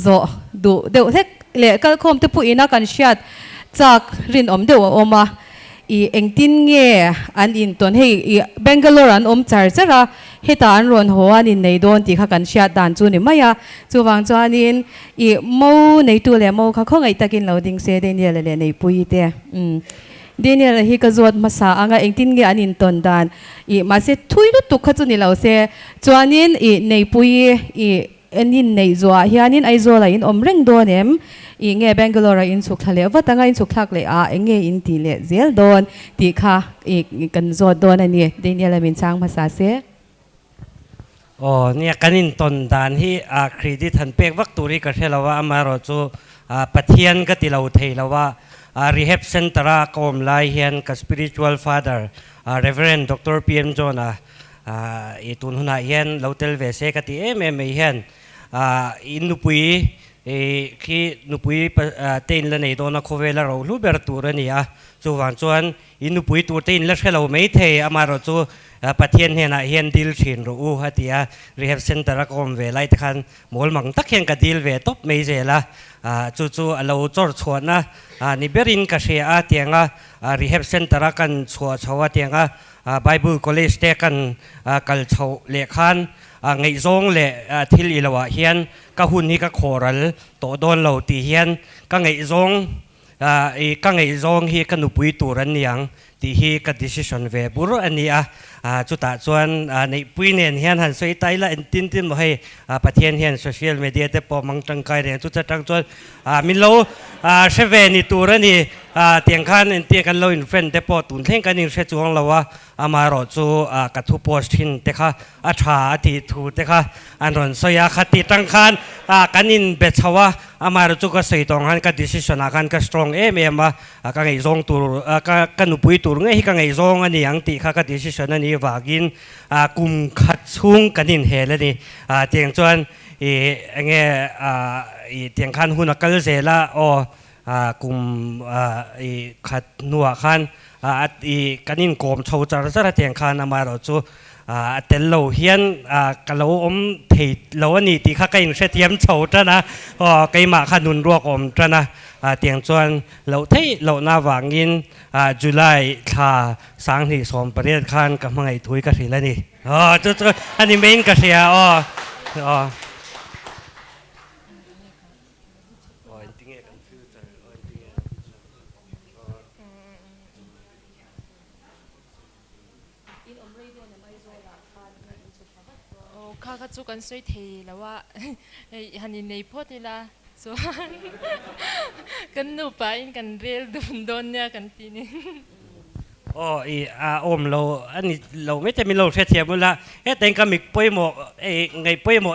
S5: โจดูเดี๋ยวเล็กเล็กก็คมที่ปุยนักกันชาติจากรินเดี๋ยวมาเอ็งตินเงี้ยอันอินตัวให้เบงกาโลรันจาร์จระให้ตาอันรอนหัวนินในโดนที่ข้ากันเชียดด่านจูนี่ไม่ยาจูวังจวนนินมูในตัวเลยมูข้าคงไอตะกินเราดิ้งเสียเดนียเลยในปุยเตะเดนียฮิกจวดมาสาอ่างเอ็งตินเงี้ยอันอินตันด่านมาเสทุยลุตุกข้าจูนี่เราเสียจวนนินในปุยอันนี้ในจัวเฮียนินไอจัวเลยอินเร่งโดนเอ็มเงี้ยเบงกาโลรันอินสุขทะเลว่าตั้งอินสุขทักเลยเงี้ยอินตีเลยเซลโดนตีค่ะกันจวดโดนอันนี้เดนียเลยมินช่างภาษาเสีย
S7: เนี่ยกันอินตนดานที่ครีดิทันเปกวักตุริกเทลว่ามาโรจูปะเทียนก็ติเราเทลว่าrehab center กอมไลเฮียนกับ spiritual father Reverend Dr. PM Johnตุนหุนเฮียนเราเตลเวเซกติเฮียนอินนุปุยที่นุปุยเต้นละในโดนโคเวลาเราลูเบอร์ตูรนี่จูวันจวนอินนุปุยตัวเต้นแล้วเราไม่เทมาเราจูปะเทียนเฮียนดิลชินรู้ฮัตยา rehab center กอมเวลาที่คันมอลมังตักเฮียนกับดิลเวทบไม่เจละจู่เราจอดชวนนะนิเบรินกับเชียเตียงrehab center กันชัวเตียงBible College เตกันกัลชาวเล็กขันไงซงเล่ทิลอิลวะเฮียนก็หุ่นนี้ก็โครัลโตโดนเราตีเฮียนก็ไงซงฮีกันอุปยตัวรันยังที่ฮีก็ decision เวบุรุอันนี้จุดส่วนในปุยเนี่ยเฮียนหันสวยไตละตินมาให้ประเทศเฮียนโซเชียลมีเดียแต่พอมังจังไกเรียนจุดจังส่วนมิโลเชฟเวนี่ตัวรันนี่เตียงขันเตียงกันเราอินเฟนแต่พอตุนเท่งกันนี่เชจวงเราว่ามารอจูกัทุโพสทินแต่ค่ะชาติทูแต่ค่ะอันรอนสยาคติจังขันกันอินเบชว่ามารอจูก็ใส่ตรงหันก็ decision กันก็ strong มาก็ไงซงตัวกันอุปยตัวไงที่ก็ไงซงอันนี้ยังตีค่ะก็ decision อันนี้ว่ากินกุมขัดชุ่งกันอินเฮเลยนี่เตียงจวนเงี้ยเตียงขันหุ่นกัลเซล่ากุมขัดนัวขันกันอินโกมชาวจารสระเตียงขันมาเราจูเตลโลเฮียนกันเราเทเราอันนี้ที่ข้าก็ยังเทียมชาวจ้ะนะไกมาขันุนรัวกอมจ้ะนะเตียงจวนเราเทเราหน้าวางอินจุลัยท่าสังที่สมประเทศขันกับมังไอถุยกระสีแล้วนี่จุดอันนี้เมนกระเสีย
S6: ข้าก็จุกันสวยเทแล้วว่าฮันนี่ในพอดีละส่วนกันหนูไปกันเรียลโดนเนี่ยกันทีนี้
S7: อมเราอันนี้เราไม่จะมีเราเทียบกันละแต่งก็มีป่วยหมอไงป่วยหมอ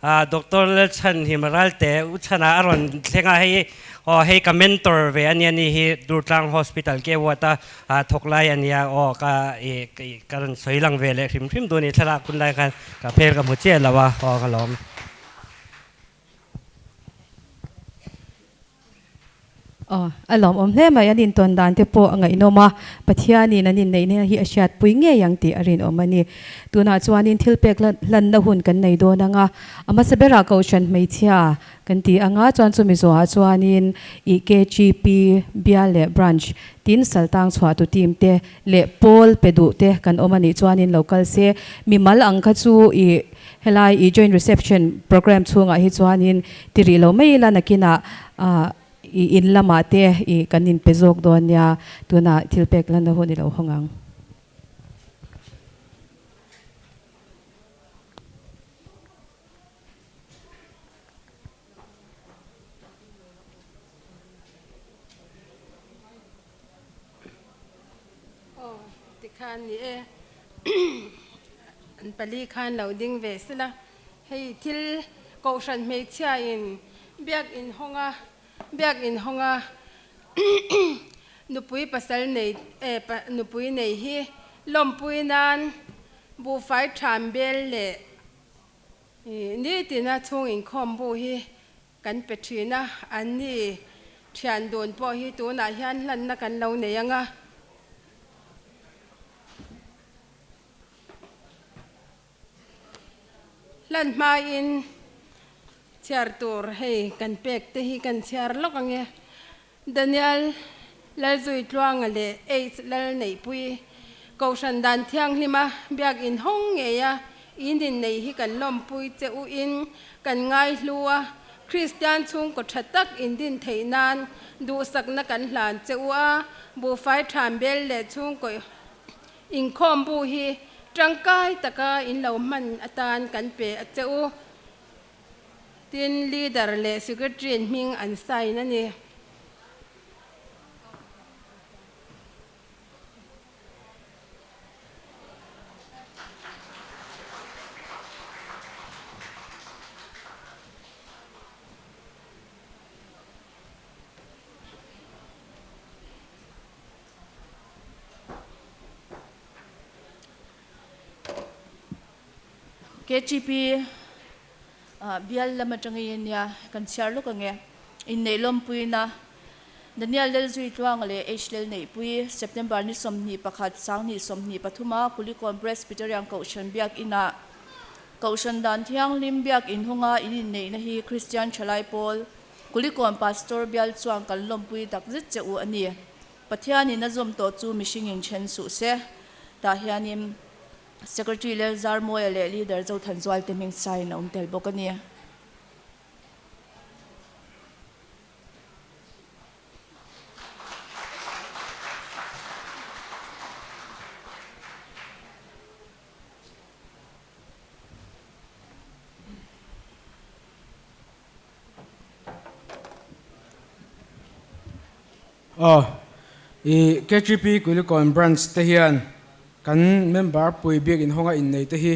S7: Dr. Lechan Himaralte uchana aron thenga hei hei ka mentor ve ania ni hi Durtlang Hospital ke wata thoklai ania ka karan soilang vele hrim do ni thla kun lai ka phel ka mu che lawa ka lom
S5: alom hle mai anin ton dan te po anga inoma pathiani nanin nei ne hi asiat pui nge yang ti arin omani tuna chuanin thilpek lan na hun kan nei do nanga ama sebera ko chan mai thia kan ti anga chuan chumi zo ha chuanin KGP biale branch tin saltang chwa tu team te le pol pedu te kan omani chuanin local se mimal angkha chu helai joint reception program chunga hi chuanin tiri lo mai la nakina in lama te kanin pezok don ya tuna thilpek lan ho ni lo hongang
S8: tikhan ni an pali khan loading ve sila hei thil ko shan me chia in biak in honga nupui pasal nei nupui nei hi lompui nan bu fai thambel le ni tina chung in khombu hi kan petrina an ni thian don po hi tu na hian lan na kan lo nei anga lan ma in chiar tur hei kan pek te hi kan chiar lok ange Daniel lal zui tluang le lal nei pui ko shan dan thiang lima biak in hong nge ya in din nei hi kan lom pui che u in kan ngai hlua Christian chung ko thatak in din theinan du sak na kan hlan che u a bu fai thambel le chung ko in khom bu hi trangkai taka in lo man atan kan pe che u tin leader le secretary ming an sai na ni
S6: KGP bial lama tangin ya kan siar lu kange in nei lom pui na Daniel lel zui tluang le lel nei pui September ni somni pakhat sang ni somni pathuma Kulikon Presbyterian Kaushan biak ina Kaushan dan thiang lim biak in hunga in nei na hi Christian Chalai Paul Kulikon Pastor bial chuang kan lom pui tak zit che u ani pathiani na zom to chu mishing in chen su se ta hianim Secretary Lel Zarmoy le leader zo thanzwal te ming sai na tel bokania
S9: KGP Kulikon branch te hian kan member pui biak in honga in nei te hi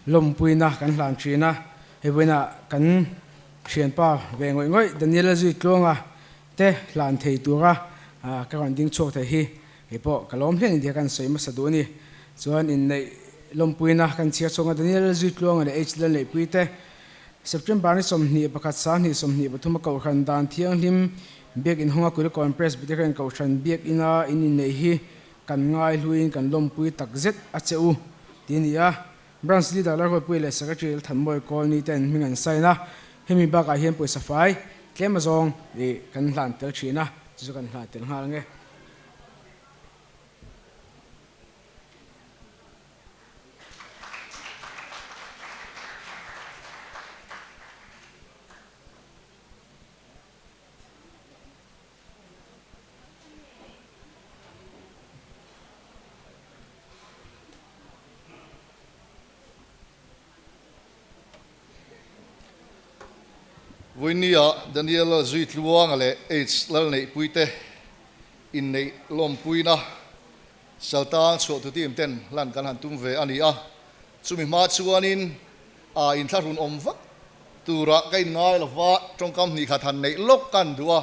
S9: lom pui na kan hlan thina hebena kan thian pa ve ngoi Daniel zui tlonga te hlan thei tura ka ran ding chok the hi hepo kalom hleng dia kan soima saduni chuan in nei lom pui na kan chia chonga Daniel zui tlonga le lel nei pui te September ni somni pakhat sa ni somni pathuma ko khan dan thiang lim biak in honga Kulikon Presbyterian Kaushan biak ina in nei hi kan ngai hluin kan lom pui tak zet a cheu tinia branch leader la ko pui le secretary thanmoi colony ten mingan saina hemi ba ka hian pui safai tlemazong kan hlan tel thina chu kan hlan tel ngal nge
S10: Voinia Daniel zui tluang ale lal nei puite in nei lom puina saltang so tu tim ten lan kan han tum ve ani a chumi ma chuanin in tharun om vak tura cái ngai là vạ trong cam ni khát han nei lok kan dua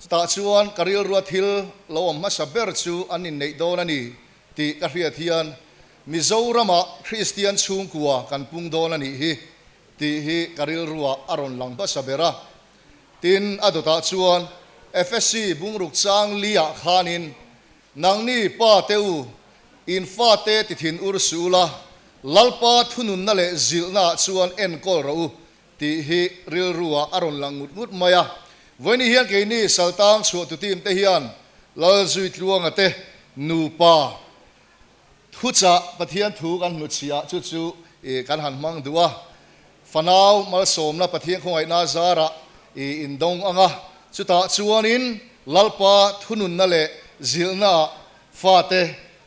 S10: ta chuan karil ruat hil lo ma saber chu anin nei don ani ti ka hria thian Mizorama Christian chung kuwa kan pung don ani hi ti hi karil ruwa aron lang ba sabera tin adota chuan FSC bungruk chang lia khanin nangni pa teu in fa te ti thin ursula lalpa thunun na le zilna chuan en kol ro ti hi ril ruwa aron lang ngut maya voini hian ke ni saltang chu tu tim te hian lal zui tluang ate nu pa thucha pathian thu kan nu chia chu chu e kan han mang duwa fanau mal somna pathian khongai na zara e indong anga chuta chuanin lalpa thunun na le zilna fate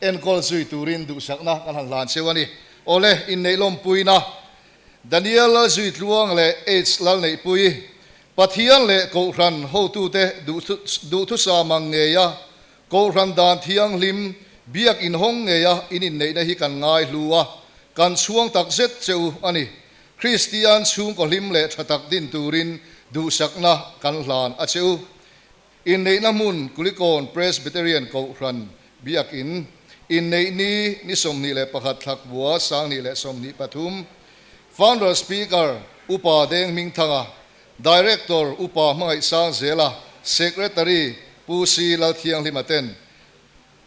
S10: enkol zui turin du sakna kan han lan chewani ole in nei lom puina Daniel zui tluang le h lal nei pui pathian le ko ran ho tu te du thu sa mang nge ya ko ran dan thiang lim biak in hong nge ya in nei na hi kan ngai luwa kan chuang tak zet cheu ani Christian chung ko lim le thatak din turin du sakna kan hlan a cheu in nei na mun kulikon Presbyterian ko ran biak in nei ni som ni le pakhat thak bua sang ni le som ni pathum founder speaker upa deng ming thanga director upa mai sang zela secretary pusi la thiang limaten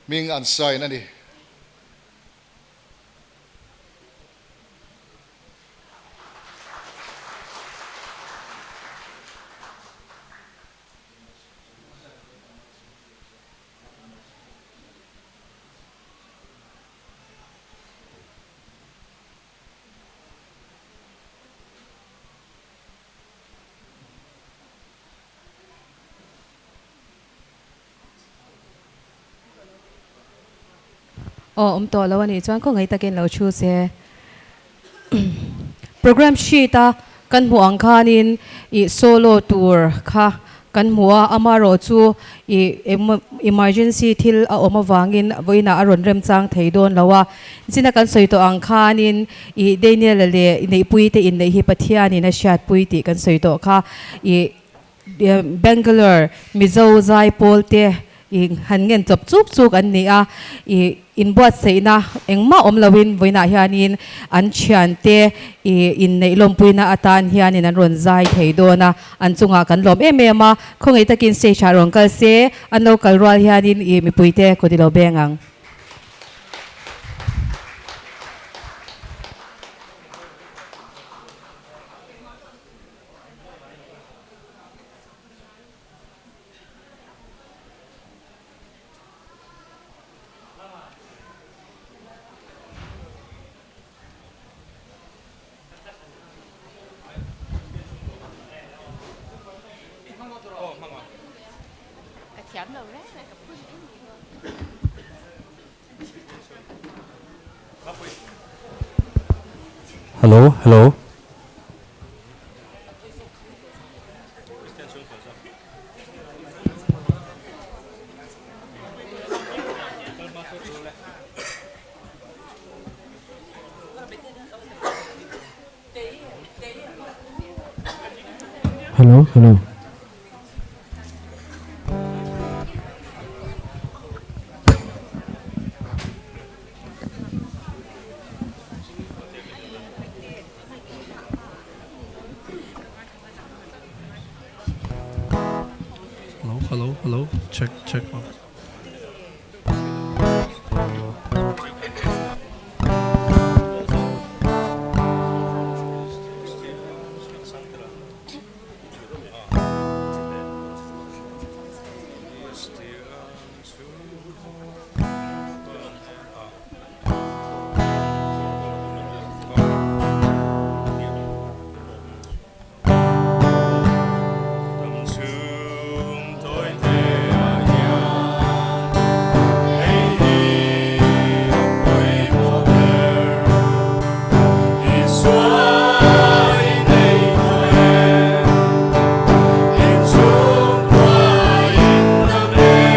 S10: ming an sai nani
S5: to lo ani chuan ko ngai takin lo chu se program sheet a kan mu ang khanin I solo tour kha kan muwa amaro chu emergency thil a oma wangin voina aron rem chang theidon lawa china kan soito ang khanin I Daniel le nei pui te in nei hi pathiani na shat pui ti kan soito kha Bangalore Mizo Zai Polte han ngen chop chup chuk an ni a in buat seina engma omlawin voina hianin an chiante in nei lompuina atan hianin an ron zai theidona an chunga kan lom emema khongai takin se charong kal se an local rwal hianin mi puite kodilo bengang
S11: Hello, hello. Hello, hello. Hello. Check.
S12: Hãy subscribe cho kênh Ghiền Mì Gõ để không bỏ lỡ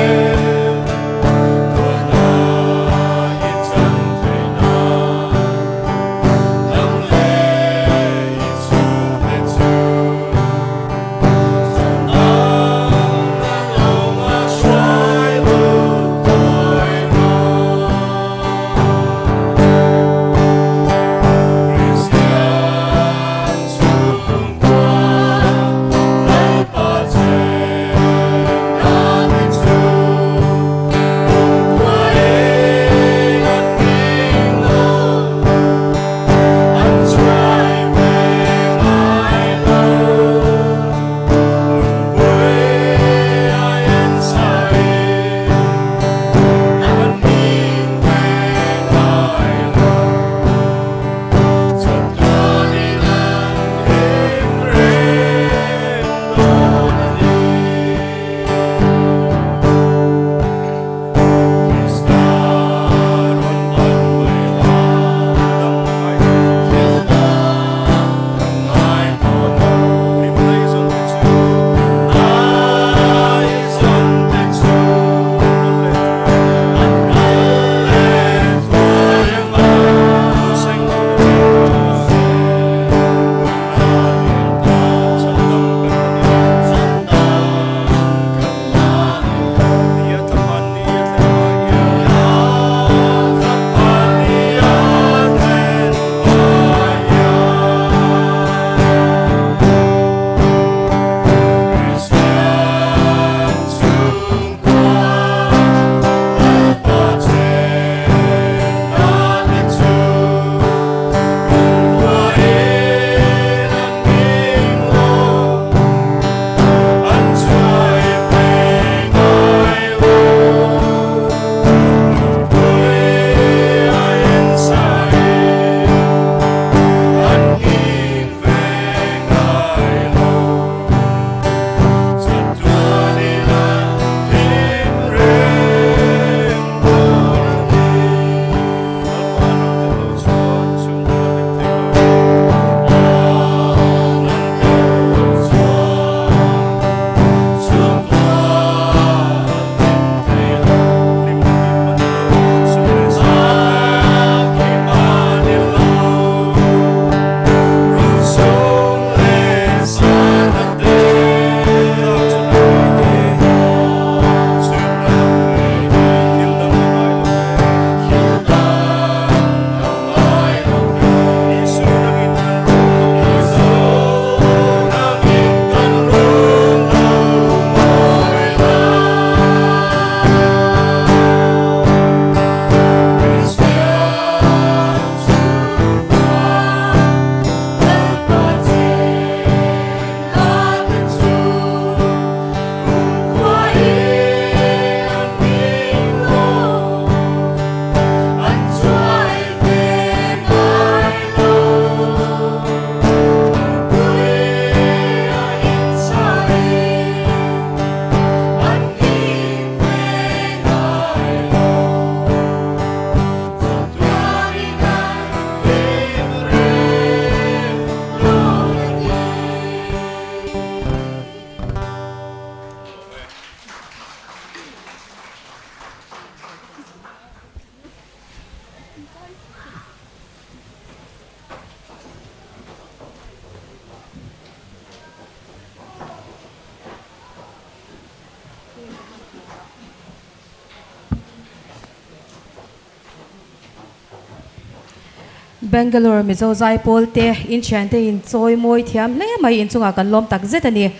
S5: Bangalore mi zo zai pol te in chante in choi moi thiam le mai in chunga kan lom tak zet ani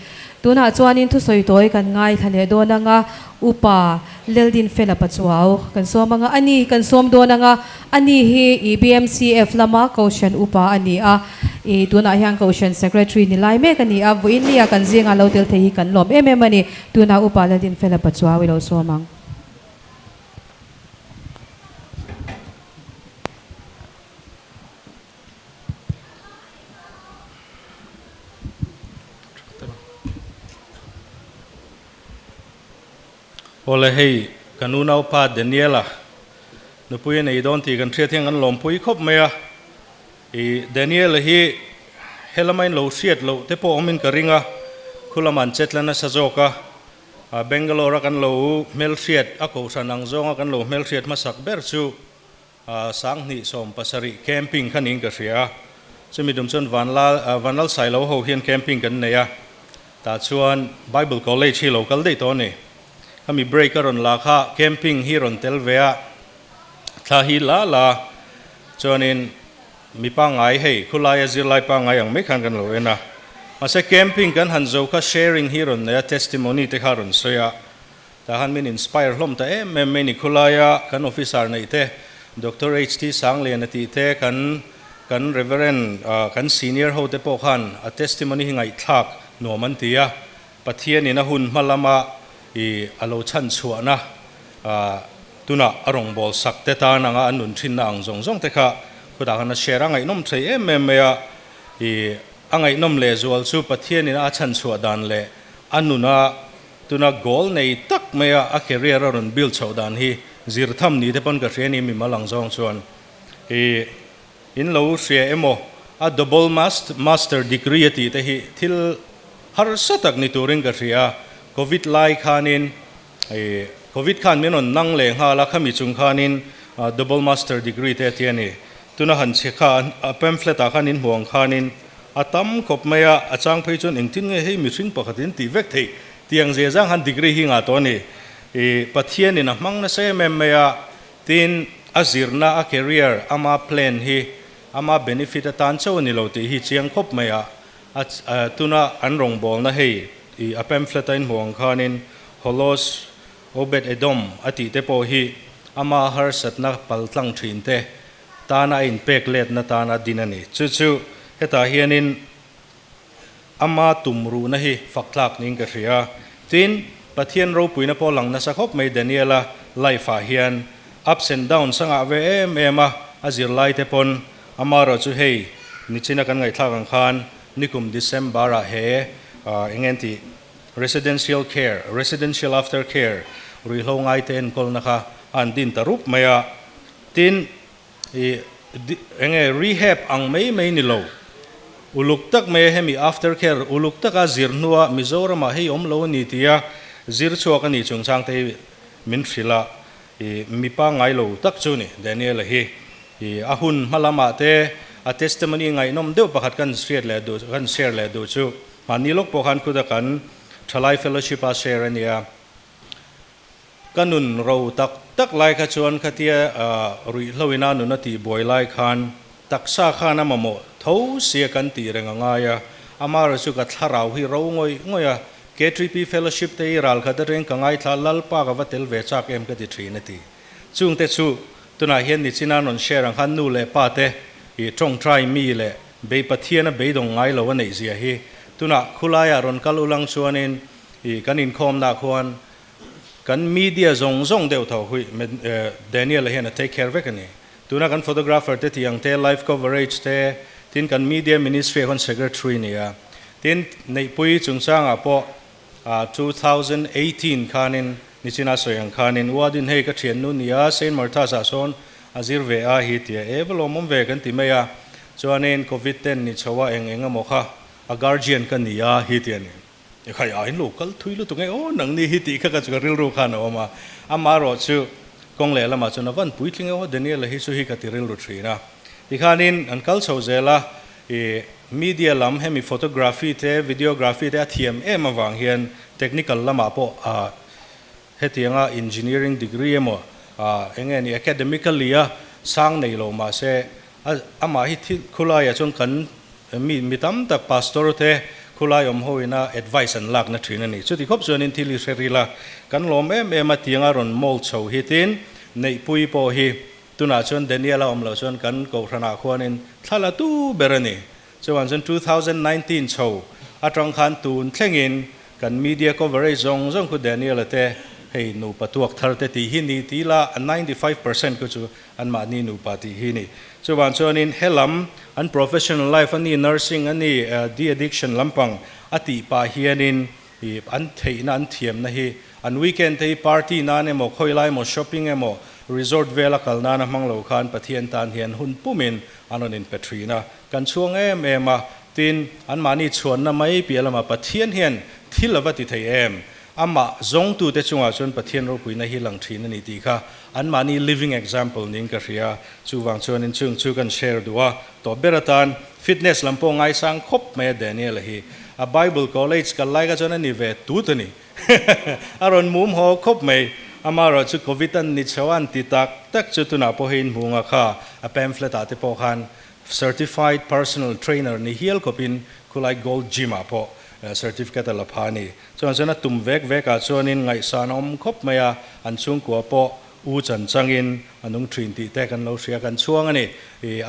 S5: tuna chuan in thu soi toy kan ngai thale do na nga upa leldin fela pachuaw kan som nga ani kan som do na nga ani hi BMCF lama caution upa ani a e tuna hyang caution secretary ni lai me kan ni a buin lia kan zinga lo tel the hi kan lom mani tuna upa leldin fela pachuaw lo somang
S12: Ole hei kanuna upa Daniela nupuye nei don ti kan thria theng an lom pui khop maya e Daniela hi helamain lo siat lo te po omin karinga khulaman chetlana sajoka Bangalore kan lo mel siat ako sanang zonga kan lo mel siat masak ber chu sang ni som pasari camping khaning ka ria chumidum chon vanal sai lo ho hian camping kan neya ta chuan Bible College hi local dei to ni kami breaker on la kha camping here on telvea thahi la chonin mi pa ngai hei khulaya zirlai pa ngai ang me khan kan lo ena mase camping kan hanzo kha sharing here on their testimony te kharon soya ta han min inspire hlom ta em ni khulaya kan officer nei te Dr. HT Sangle na ti te kan reverend kan senior ho te po khan a testimony ngai thak no man tia pathian ina hun malama i alo chan chuana tuna arong bol sakte ta nanga anun thin na ang zong te kha khuda kana share ngai nom thei em ya i angai nom le zual chu pathian in a chan chua dan le anuna tuna goal nei tak meya a career ron build chau dan hi zir tham ni te pon ka reni mi malang zong chuan i in lo ria emo a double master degree ti te hi thil har satak ni turing ka ria COVID lai khanin COVID khan menon nang le nga la khami chung khanin double master degree te tiani tuna han che khan pamphlet a khanin huang khanin atam khop maya achang phei chon engtin nge hei mi hring pakhatin ti vek thei tiang je jang han degree hi nga to ni pathian in mang na se mem maya tin azirna a career ama plan hi ama benefit tan chaw ni lo ti hi chiang khop maya tuna anrong bol na hei i pamphlet in huang khanin holos obed edom ati te po hi ama har satna paltlang thin te tana in pek let na tana dinani chu heta hianin ama tumru na hi faklak ning ka ria tin pathian ro puina po lang na sakhop mai Daniela life a hian ups and downs sanga ve ema azir lai te pon ama ro chu hei nichina kan ngai thlang khan nikum December a he engenti residential after care ri lo ngai ten kol na kha an din tarup maya tin enge rehab ang mai ni lo uluk tak me hemi after care uluk tak a zirnuwa Mizoram a hei om lo ni tia zir chuak ani chungchang te min thrila mi pa ngai lo tak chu ni Daniel hi ahun malama te a testimony ngai nom deu pakhat kan share le do chu manilok pokhan khuda kan thalai fellowship a share ania kanun ro tak lai kha chuan khatia rui hloina nu na ti boy lai khan taksa khana mamo tho sia kan ti renga nga ya amar su ka tharau hi ro ngoya K3P fellowship te ral khada reng ka ngai thla lal pa ka watel ve chak em ka ti thina ti chung te chu tuna hian ni china non share ang khan nu le pa te i tong try mi le be pathiana be dong ngai lo nei zia hi tuna khulaya ron kalulang chuanin i kanin khom na khwan kan media zong deu tho hui Daniel hian take care vekani tuna kan photographer te tiang te live coverage te tin kan media ministry kon secretary nia tin nei pui chungchang a po 2018 khanin nichina soyang khanin wadin hei ka thian nu nia Saint Martha sa son azir ve a hi tia evelomom ve kan timaya chuanin covid 10 ni chawa enga mokha a guardian kan nia hi tiani khai ain local thuilu tu ngai o nang ni hi ti kha ka chu ril ru khan oma amaro chu kong le lama chuna van puitling o Daniel hi chu hi ka tiril ru thina ikhanin an kal chozela media lam hemi photography te videography te thiam em awang hian technical lama po hetianga engineering degree emo engeni academically sang nei lo ma se ama hi khula ya chung kan mi tam tak pastor te khula yom hoina advice an lak na thina ni chuti khop zonin thili serila kan lom em atianga ron mol chho hitin nei pui po hi tuna chon Daniela omlo chon kan ko thana khwanin thala tu berani chuan 2019 chho atong khan tun thlengin kan media coverage zong khu Daniela te hei nu patuak tharte ti hi ni ti la 95% ko chu an ma ni nu pa ti hi ni chuan chonin helam an professional life ani nursing ani de addiction lampang ati pa hianin an theina an thiam na hi an weekend thei party na ne mo khoilai mo shopping emo resort vela kalna na manglo khan pathian tan hian hun pumin anonin petrina kan chuang ema tin an mani chuan na mai pialama pathian hian thilawati thei em ama zong tu te chunga chon pathian ro puina hi lang thina ni ti kha an mani living example ning ka ria chuwang chon in chung chu kan share duwa to beratan fitness lampong ai sang khop me Daniel hi a Bible college ka lai ka chon ani ve tu tani aron mum ho khop me amaro chu covid an ni chawan ti tak chu tu na po hin hunga kha a pamphlet ate po khan certified personal trainer ni hial kopin khulai gold gym apo certificate la phani chona tum vek a chonin ngai sanom khop maya an chung ko po u chan changin anung thin ti te kan lo sia kan chuang ani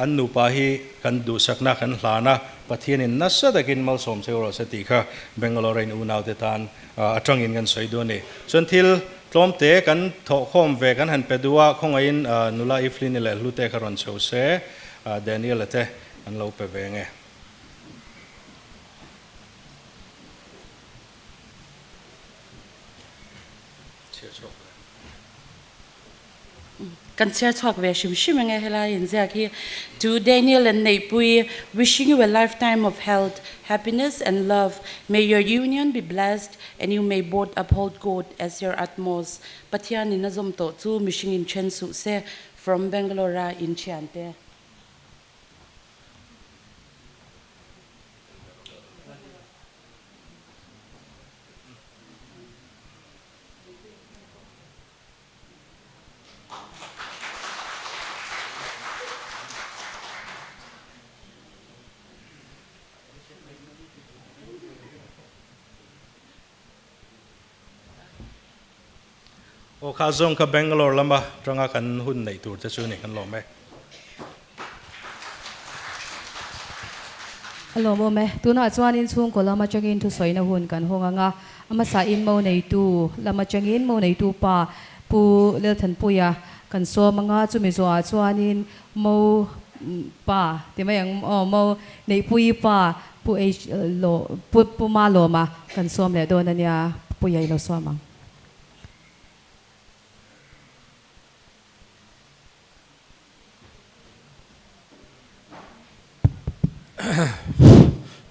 S12: an nu pa hi kan du sakna kan hlana pathian in nasa dakin mal som chero sa ti kha Bangalore in unau te tan atangin kan soido ni chon thil tlom te kan tho khom ve kan han pedua khongain nula iflin le hlute karon chose Daniel te an lo pe venge
S13: Kan share talk ve shim nge hela in zaki to Daniel and Neipui, wishing you a lifetime of health, happiness and love. May your union be blessed and you may both uphold God as your utmost. Pathian in azom to chu mishing in chen su se from Bangalore in Chiante.
S12: o kha zong ka Bangalore lama tanga kan hun nei tur te chu ni kan lo me
S5: Hello mo me tuna chuan in chung ko lama changin thu soina hun kan honga nga ama sa in mo nei tu lama changin mo nei tu pa pu le than puya kan so manga chu mi zo a chuan in mo pa ti mai ang mo nei pui pa pu e lo pu ma lo ma kan som le don ania puya lo so ma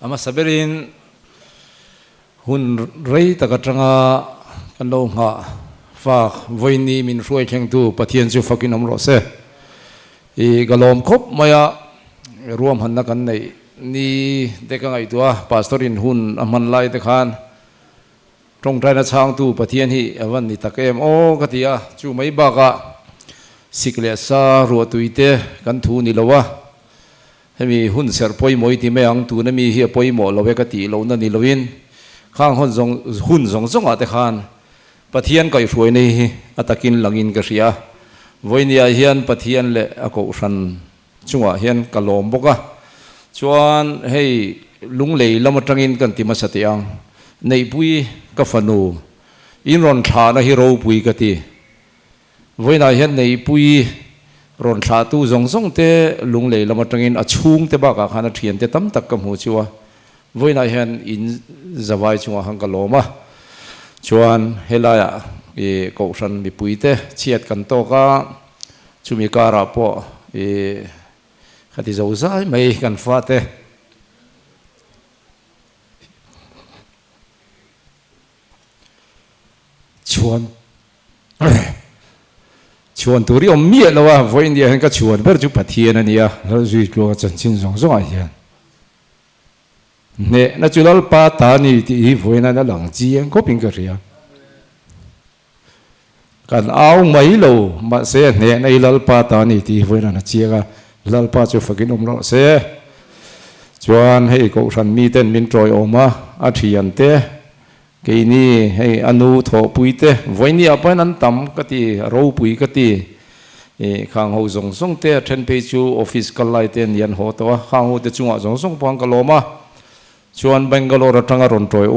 S14: ama saberin hun rei takatranga kanlo nga fa voini min ruai kheng tu pathian chu fakin amro se e galom khop maya ruam han na kan nei ni deka ngai tua pastorin hun aman lai te khan trong trai na chang tu pathian hi awan ni takem o katia chu mai ba ka sikle sa ro tuite kan thu ni lowa hemi hun ser poi moi ti me ang tu na mi hi poi mo lo ve ka ti lo na ni lovin khang hun zong ate khan pathian kai ruai nei hi atakin langin ka ria voinia hian pathian le ako ran chunga hian kalom boka chuan hei lunglei lamatangin kan ti ma satiang nei pui ka fanu in ron tha na hi ro pui ka ti voina hian nei pui ron thla tu zong te lunglei lamatangin achung te ba ka khana thian te tam tak ka mu chuwa voina hian in zawai chunga hang ka loma chuan helaya e ko ran mi puite chiat kan to ka chumi kara po e khati zo zai mai kan fa te chuan turi om mie lawa voin dia ka chuan ber chu pathian ania lo zui lo chan chin zong a hian ne na chulal pa ta ni ti voina na lang chi ang ko ping ka ria kan au mai lo ma se ne nei lalpa ta ni ti voina na chianga lalpa chu fakin ro se chuan hei ko ran mi ten min troi oma a thian te ke ni hei anu tho puite voini apan an tam ka ti ro pui ka ti khang ho zong zong te then pe chu office kal lai ten yan ho to khang ho te chunga zong zong pang kaloma chuan Bangalore atanga ron troi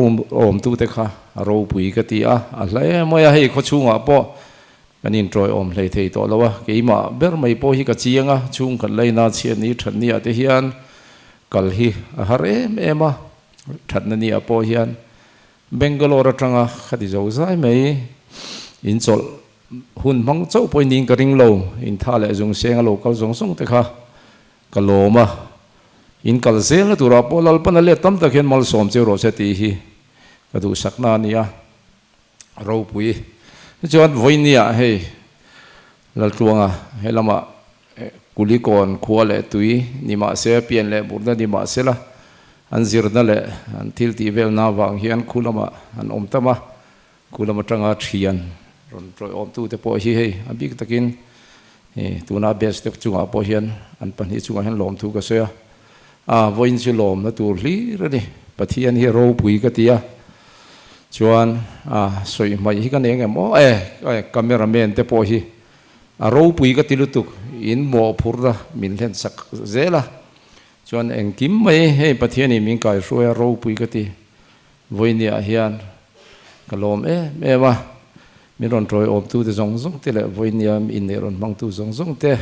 S14: om tu te kha ro pui ka ti a hle moya hei kho chunga po kanin troi om hlei thei to lawa keima ber mai po hi ka chianga chung kan leina chian ni than ni ate hian kal hi hare ema that na ni apo hian Bangalore atanga khati zo zai mai in chol hun mang chau poi ning ka ring lo in tha le zung senga lo kal zong song te kha kaloma in kal zel tu ra po lal pan le tam ta khen mal som che ro se ti hi ka du sakna nia ro pui chuan voinia hei lal tuanga helama kulikon khuale tui nima se pian le burda nima se la an zirna le an thil ti vel na wang hian khulama an omtama khulama tanga thian ron troi om tu te po hi hei abik takin tuna best te chunga po hian an pan hi chunga hian lom thu ka se voin chu lom na tur hli ra ni pathian hi ro pui ka tia chuan soi mai hi ka ne ngem o cameraman te po hi ro pui ka tilutuk in mo phurda min len sak zela chuan eng kim mai he pathian ni min kai roya ro pui ka ti voinia hian kalom ma mi ron troi om tu te zong zong te le voinia in ne ron mang tu zong zong te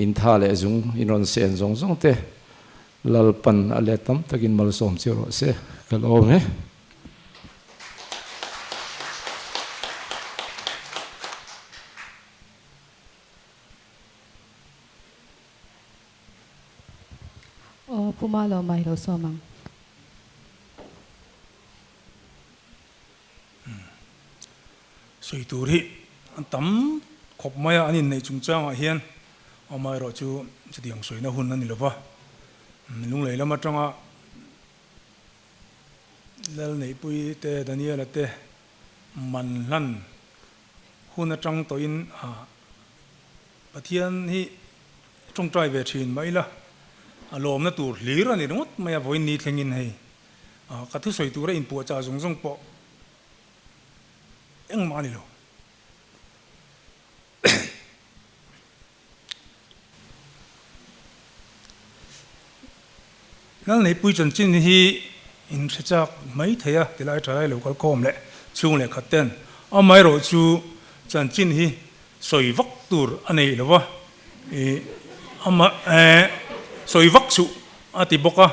S14: in tha le zung in ron sen zong zong te lalpan ale tam takin mal som chiro se kalom he
S5: puma lo mai lo so mang
S15: soi turi tam khop maya anin nei chungchang a hian amai ro chu chdiang soina hun ani lova lung lei lama tanga lal nei pui te Daniel te man lan hun atang to in pathian hi trong trai ve thin mai la alom na tur lir ani rot maya voin ni thlengin hei ka thu soi tur in pu cha zong zong po eng mani lo nal nei pui chan chin hi in thachak mai theya tilai thalai lo kal khom le chung le khaten amai ro chu chan chin hi soi vak tur anei lowa soi vak chu ati boka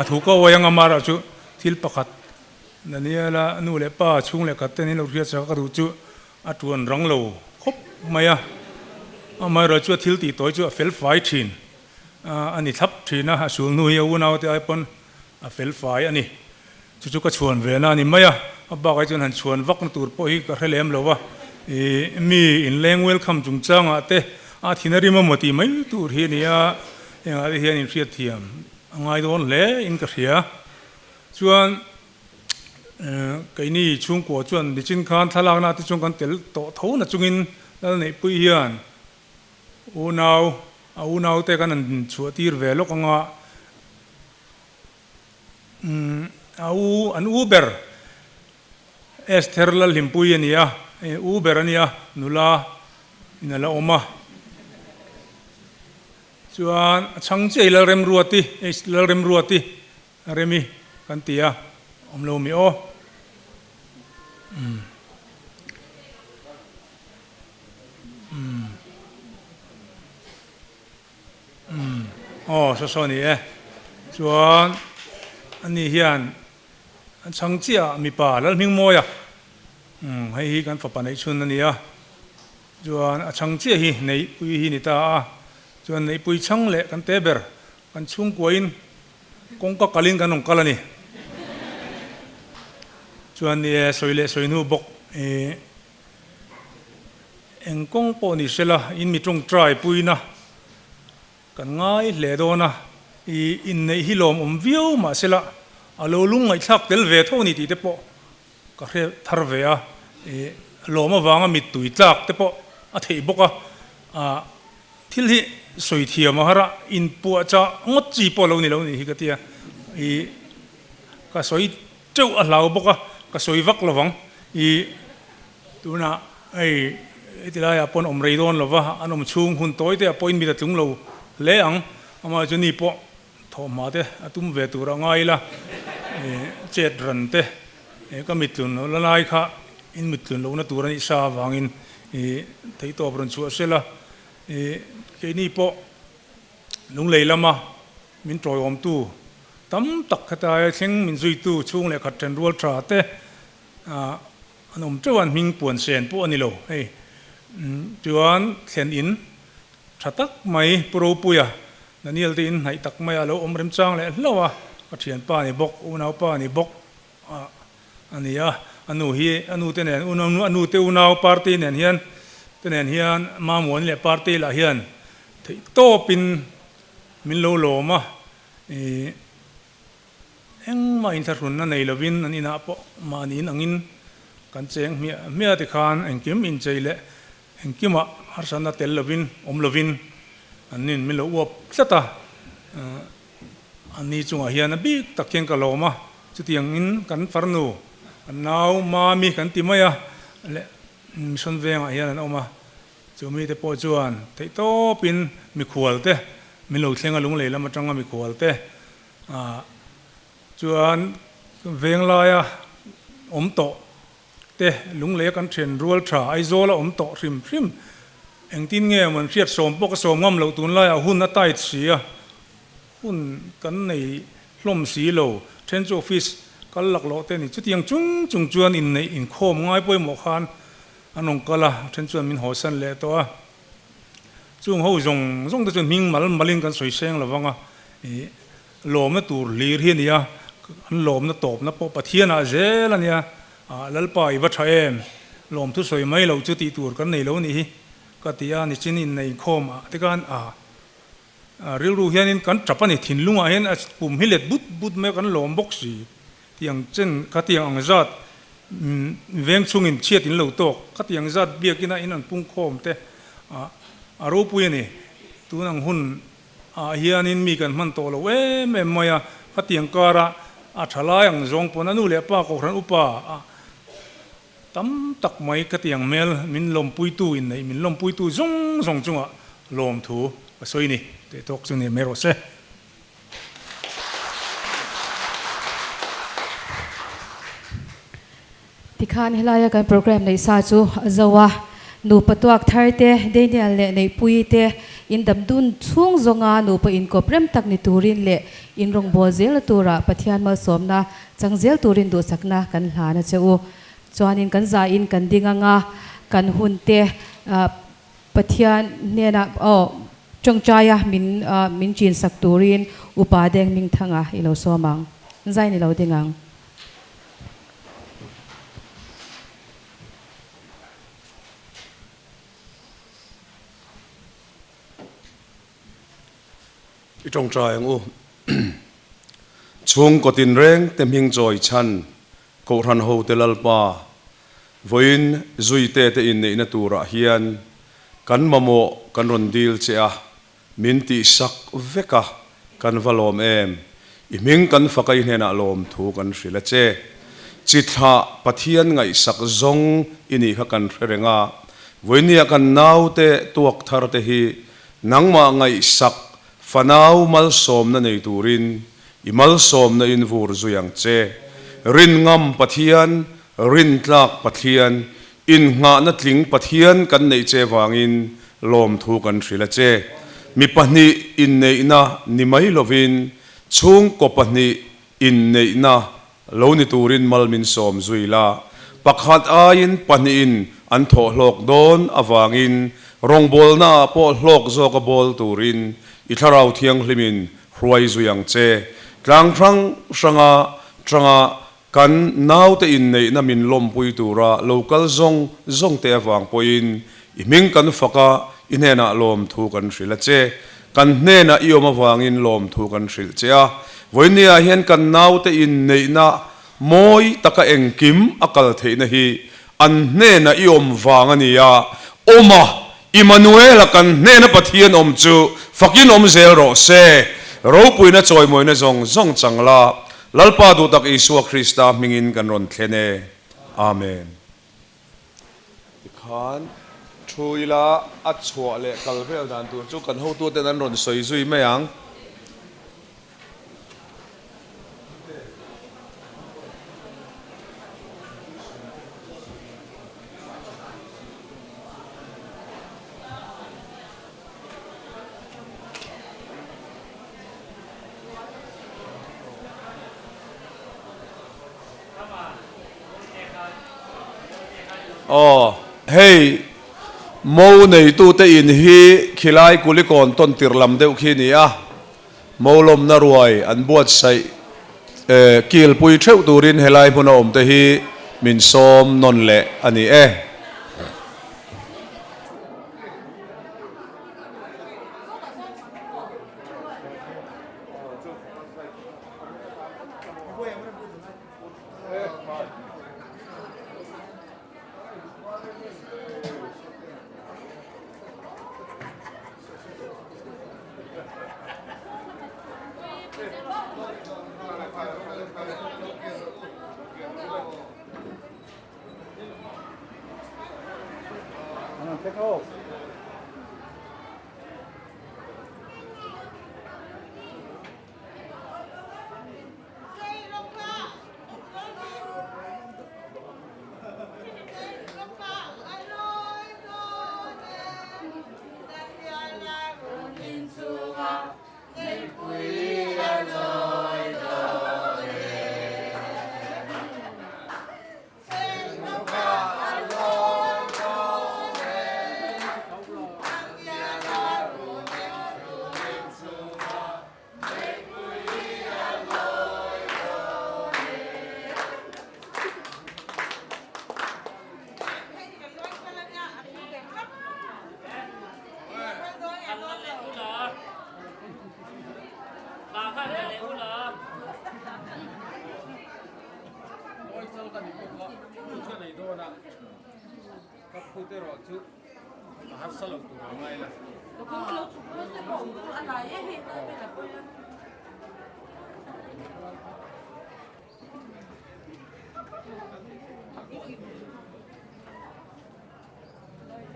S15: athu ko wayang amara chu thil pakhat naniala nu le pa chung le khaten in lo ria cha ka du chu atuan rang lo khop maya amai ro chu thil ti toy chu fel fai thin ani thap thina hasul nu ya unau te ipon a fel fai ani chu ka chuan ve na ni maya aba kai chun han chuan vak na tur po hi ka relem lowa mi in leng welcome chung chang ate a thinari ma moti mai tur hi nia enga hi hian in riat thiam angai don le in ka ria chuan kai ni chung ko chuan di chin khan thalak na ti chung kan tel to tho na chungin dal nei pui hian unau te kan an chu tir ve lok anga an uber esterlal limpui ania uber ania nula inala oma chuan changche ilarem ruati remi kan tia omlo mi o so ni chuan ani hian an changchia mi pa lal ming moya hei hi kan fa pa nei chun ania chuan a changchia hi nei pui hi ni ta chuan nei pui chang le kan teber kan chung koin kongka kalin kan ong kalani chuan ni soile soinu bok engkong po ni sela in mi tong try puina kan ngai le do na in nei hilom viu ma sela alo lung ngai thak tel ve tho ni ti te po ka re thar ve a lo ma wanga mit tui tlak te po a thei boka thil hi soi thia ma hara in pu cha ngot chi po lo ni hi ka tia I ka soi cheu a lau boka ka soi vak lawang I tuna ai tilai apon om reidon lova anom chung hun toi te apoin mi ta tung lo le ang ama chu ni po thoma te atum ve tu ra ngai la chet ran te ka mitlun la lai kha in mitlun lo na tu ran sa wangin thei to bron chu sela ke ni po lung lei lama min troi om tu tam tak khata thing min zui tu chung le khat ren rual tra te anom chuan ming puan sen pu ani lo hei chuan thlen in thatak mai pro puya Daniel tin hai tak mai alo om rem chang le lowa pathian pa ni bok unau pa ni bok ania anu hi anu te nen anu te unau party nen hian te nen hian ma mon le party la hian thei to pin min lo ma eng ma in tharun na nei lovin ani na po manin angin kan cheng mia ti khan engkim in cheile engkima harsana tel lovin om lovin anin min lo up tlata ani chunga hian a big takken ka loma chutiang in kan farnu naw mami kan timaya le mission venga hian an oma chumi te po chuan thei to pin mi khual te min lo thlenga lung leila ma tanga mi khual te chuan veng laia om to te lung le kan then rual tha ai zola om to rim eng tin nge man riat som pok som ngam lo tun lai a hun na tai sia hun kan nei hlom si lo trench office kal lak lo te ni chutiang chung chuan in nei in khom ngai poi mo khan anong kala trench chuan min ho san le to a chung ho zong te chuan ming malin kan soi seng lawanga lom na tur lir hi nia an lom na top na po pathian a zel ania lalpa I va thaem lom thu soi mai lo chu ti tur kan nei lo ni hi katia ni chin in nei khoma te kan ril ru hian in kan trapani thin lunga hen pum hilet but me kan lom box si tiang chen katiang ang zat veng chungin chiat in lo tok katiang zat biakina in an pung khom te aro puini tunang hun hian in mi kan man to lo we me moya katiang kara thalai ang zong pon anu le pa ko ran upa tam tak mai katiang mel min lom pui tu in nei min lom pui tu zong chunga lom thu soi ni te tok chung ni mero se
S5: tikhan helaya kan program nei sa chu zawa nu patuak tharte Daniel le nei pui te in damdun chung zonga nu pa in ko prem tak ni turin le in rong bozel tura pathian mal somna changzel turin du sakna kan hlana cheu chuanin kan za in kan dinga nga kan hunte pathian nena chongchaya min chin sak turin upadeng ming thanga ilo somang zai ni lo dingang
S4: trong trai ang chung ko tin reng tem hing joy chan ko ran ho te lalpa voin zui te in nei na tura hian kan mamo kan ron dil che a min ti sak veka kan valom em I ming kan fakai hena lom thu kan hrila che chitha pathian ngai sak zong ini kha kan hrenga voinia kan nau te tuak thar te hi nangma ngai sak fanau mal som na nei turin imal som na in vur zuyang che rin ngam pathian rin tlak pathian in nga na tling pathian kan nei che wangin lom thu kan hrila che mi pahni in nei na ni mai lovin chung ko pahni in nei na lo ni turin mal min som zuila pakhat ain pahni in an tho hlok don awangin rongbol na po hlok zo ka bol turin itharau thiang hlimin hruai zuyang che tlang tranga kan nau te in nei na min lom pui tura local zong te awang poin iming kan faka inena lom thu kan hrila che kan hnena ioma wangin lom thu kan hril chea voinia hian kan nau te in nei na moi taka engkim akal theina hi อันเน่นะอิอมวางอันนี้อะอมาอิมานูเอลกันเน่นะปะเทียนอมจูฟักินอมเซลโรเซเราปุยนะจอยมวยนะจงจังลาลัลปาดูตักอิสุคริสต์มิงินกันรอนเทเนอาเมนขันช่วยละอัดชัวเละกัลเฟลดันตัวจุกันหูตัวแต่นั้นรอนสวยซุยไม่ยังอ๋อเฮ้ยโมในตู้เตอินฮีขีไลกุลิกอนต้นติรลำเดวขีนี่อ่ะโมลมนารวยอันบวชใส่กิลปุยเทวตูรินเฮไลพนอมเตฮีมินซอมนนเละอันนี้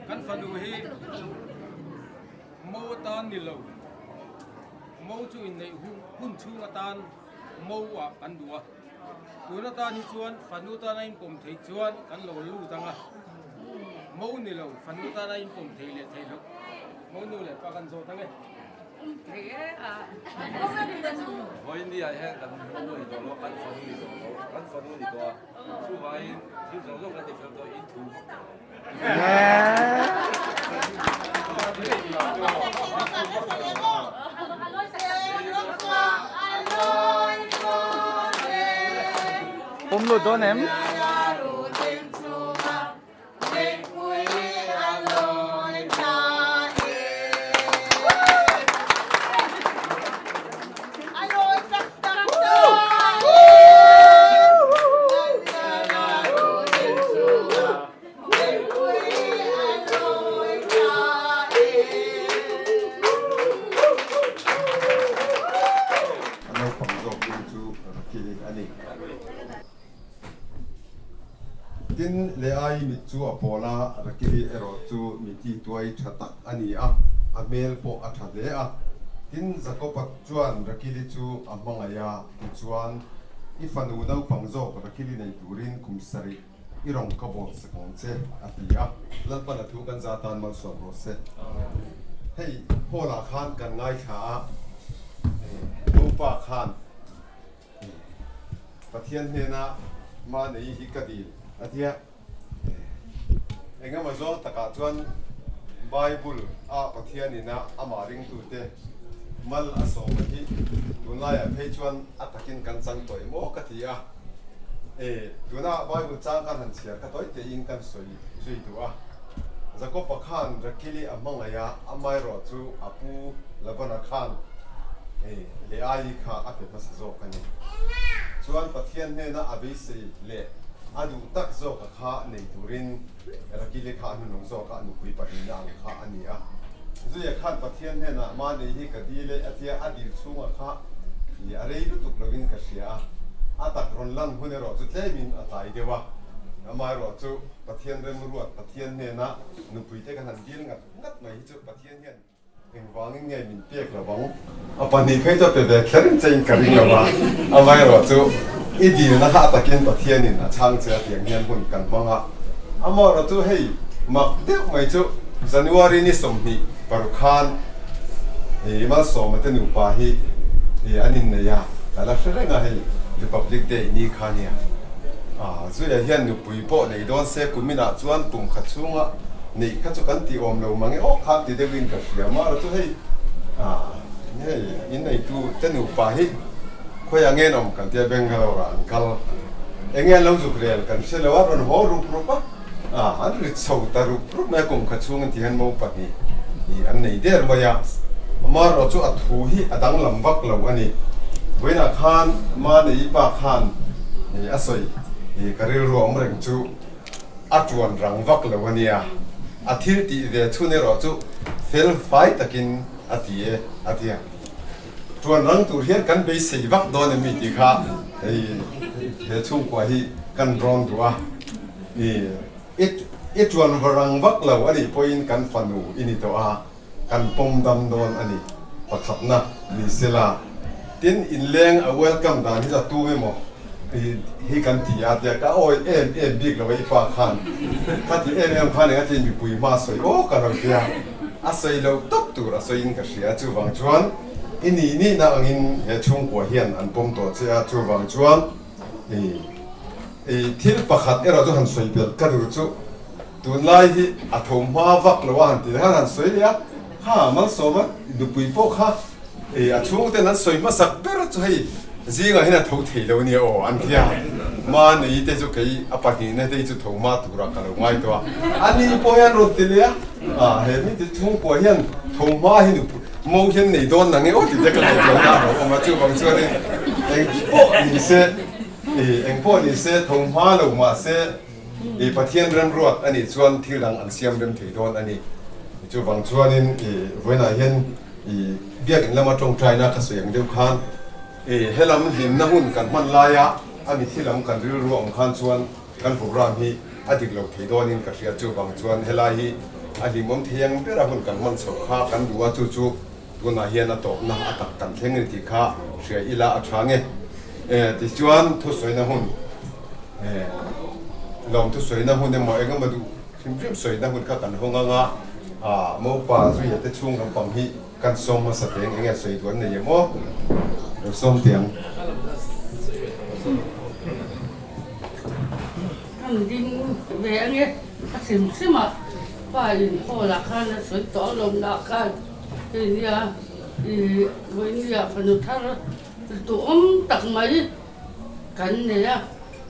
S16: กันฟันดูฮีมูตานนี่เรามูจูอินในหุ่นชูงตานมูอ่ะกันดัวตัวนัตานี่ชวนฟันดูตาในผมเทชวนกันเราลู่ตังอ่ะมูนี่เราฟันดูตาในผมเทเลเทลุมูนู่นเลยปากันโซทั้งเลย
S17: 我印尼啊，遐跟好多地方跟翻译地方，跟翻译地方，出外有时候跟地方都印度。
S18: ผมรู้ตัวเนม
S2: กินเลไอมิจูอพอลารักิลีเอโรจูมิตีตัวไอชัตักอันนี้อ่ะอเมลโปอัฐเดอ่ะกินจะก็ปัจจุบันรักิลีจูอัมมังอายาปัจจุบันอีฟันูนาวปังโจรักิลีในตูรินคุมสริอีรองกบฏสกองเซอติอ่ะลันปันทุกันซาตานมาสวมโรเซเฮ้ยพอลาขานกันง่ายขาลูปาขานปะเทียนเฮนะมาในฮิกดีอาทิตย์เองก็มาโจตะการชวนไบเบิลปะเทียนนี่นะอามาริงตูเตมัลอสอมที่ตุนไล่เพจชวนอัตกินกันสังตัวโมกติอ่ะดูนะไบเบิลจ้างกันหันเสียก็ตัวเตยิงกันสวยตัวจะก็ปะขันรักกิลีอามังไงอาไม่รอจูอาปูลับนักขันเลไอข้าอาเป็นภาษาโจกันนี่ชวนปะเทียนเนี่ยนะอาบิสิเล adu tak zo ka kha nei turin rakile kha nu nong zo ka nu pui pa ni ang kha ani a zu ya khan pathian he na ma nei hi ka di le atia adil chunga kha ni arei lu tuk lovin ka sia a tak ron lan hune ro chu tlemin atai dewa amai ro chu pathian rem ruat pathian he na nu pui te kan han dil ngat mai chu pathian hian eng wangin ngai min pek la wang apa ni khai to pe ve kharin chain karing la wa amai ro chu idi na ha takin pathian in a chang cha tiang hian hun kan manga amo ro chu hei mak deuh mai chu January ni somni parukhan e ma som te nu pa hi e anin ne ya kala hrenga hei Republic Day ni khania zu ya hian nu pui po nei don se kumina chuan tum khachunga nei khachu kan ti om lo mangi o kha ti de win ka sia ma ro chu hei hei in nei tu te nu pa hi khoi ange nom kan tia Bangalore ran kal enge lo zu krel kan se lo ron ho ru pro pa an ri chau ta ru pro ma kum khachung ti han mo pa ni i an nei der ma ya ma ro chu a thu hi adang lam vak lo ani boina khan ma nei pa khan ni asoi i karil ro om reng chu atuan rang vak lo ania athil ti de chune ro chu fel fai takin atia tuan rang tu hian kan be sei vak don mi ti kha ei he chung kwa hi kan rong tua it tuan rang vak lo ani point kan fanu ini to a kan pom dam don ani pakhatna ni sela tin in leng a welcome dan hi da tu me mo hi kan ti atia ka oi em big lo i pa khan ka ti em khan ne tin bi pui ma soi o ka ro kia a soi lo top tu ra soi in ka sia chu wang chuan ini ni na angin he chung kwa hian an pom to chia chu wang chuan thil pakhat era chu han soi bel ka ru chu tun lai hi a thom ma vak lo han ti han soi ya ha mal so ma du pui po kha a chung te nan soi ma sak ber chu hei zinga hina tho thei lo ni o an kia ma nei te chu kai apati ne te chu tho ma tu ra ka lo ngai to ani po yan ro ti le he mi te chung po hian tho ma hi nu mo hian nei don na nge o ti te ka lo na o ma chu bang chu ni eng po ni se tho ma lo ma se pathian ran ruat ani chuan thilang an siam rem thei don ani chu bang chuan in voina hian biak in lama tong trai na ka soyang deu khan helam lim na hun kan man la ya ami thilam kan ril ru om khan chuan kan program hi adik lo thei don in ka ria chu bang chuan helai hi ali mom thiang bera hun kan man so kha kan duwa chu tuna hian a to na atak kan thleng ri ti kha ria ila a thange ti chuan thu soina hun long thu soina hun mo engam du sim soina hun ka kan honga nga mo pa zu ya te chung ram pang hi kan som ma sa teng enge soi tuan ne yemo lo som tiang
S18: kan ding ve ange a sim sima pa in ho la khan na soi to lom la khan ya với nhà phần đầu tháng tụ tặng mấy cái này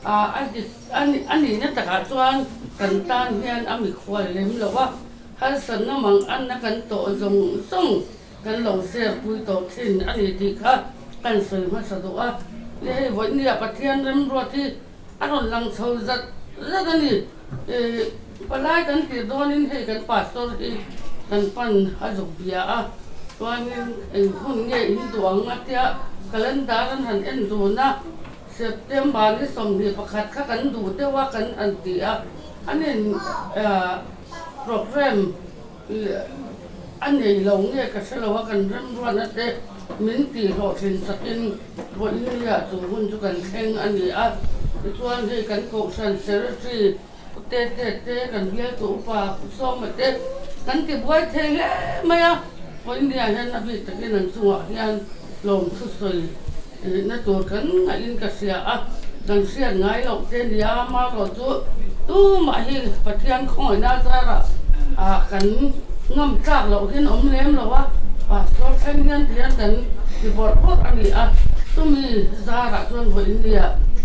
S18: anh nó tất cả toàn cần tan hiện anh bị khoai lên là quá hay sân nó mang anh nó cần tổ dùng sông cần lòng xe bùi tổ thiên anh thì khác cần sưởi mà sao đó để với nhà bát thiên làm ruột thì anh còn lăng sâu rất rất anh và lại cần thì đôi nên hay cần phát sốt thì cần pan hay dùng bia toàn hôm nay in tuang atia calendar han en du na September ni som ni pakhat kha kan du te wa kan an ti a anin program anei long nge ka selo wa kan ram ruan ate min ti ro thin sakin bon ni ya chu hun chu kan theng ani a chuan he kan ko san serati te kan bia tu pa som te kan ti buai theng mayaคนเดียร์นั้นพี่ตะกี้นั่งสัวยันลมสุดสวยนั่นตัวกันไงอินกับเสียอ่ะกันเสียไงเราเทียนยามาเราตู้มาให้ปะเทียนคอยน่าจะละกันง่ำจากเราเห็นอมเลี้ยมเราว่าป่าสดแข็งยันเทียนกันที่บอดพวกอันนี้ตู้มีซาระส่วนคนอินเดีย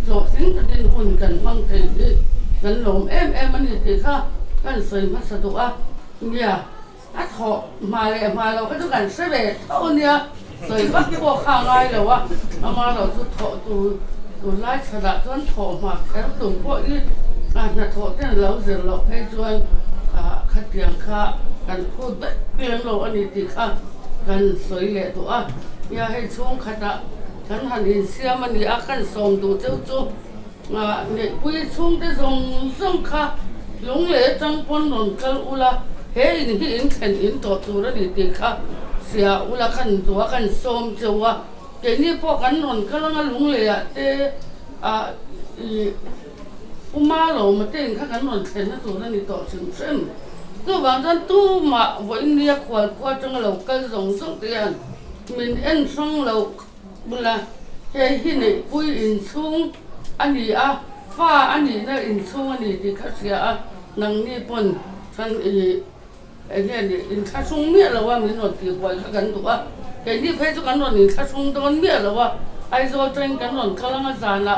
S18: เราทิ้งตะกี้คนกันบางทีกันลมมันนี่ตีข้ากันสวยมาสะดวกเนี่ยhọ màเราก็ต้องการเสพตัวเนี่ยสวยมากพวกข้างไงเลยว่ามาเราทุกทอตัว ตัวไล่ฉลาดจนโถมาแล้วตัวพวกนี้นักโทษเนี่ยเราเสียหลอกให้จวนขัดเตียงข้ากันพูดแบบเปลี่ยนโลกอันนี้ติข้ากันสวยเหล่ตัวอย่าให้ช่วงขัดกันหันอินเสียมันนี่กันส่งตัวเจ้าจูเนี่ยปุ้ยช่วงที่ส่งข้าหลงเหล่จังปนหนุนกันอุละเฮ้ยนี่อินแข่งอินตัวแล้วนี่ติข้าเสียอุละกันตัวกันส่งเจ้าว่าเดี๋ยวนี้พวกกันหนุนกันแล้วหลงเหล่เตอุมาเรามาเต้นข้ากันหนุนแข่งนั่นตัวนั่นนี่ต่อถึงเส้นตัวบางท่านตู้มาวันนี้ขวดจังเรากันส่งเตียนมันเอ็นส่งเราบุละเฮ้ยที่นี่ปุ้ยอินซุงอันนี้ฟ้าอันนี้นะอินซุงอันนี้ที่ข้าเสียนังนี่ปนท่านเนี่ยนี่อินข้าซุงเมียเราว่ามีหนวดตีกว่าข้ากันตัวเฮ้ยนี่เพื่อนกันหนวดอินข้าซุงโดนเมียเราว่าไอ้โซ่เจนกันหนวดข้าลังจานละ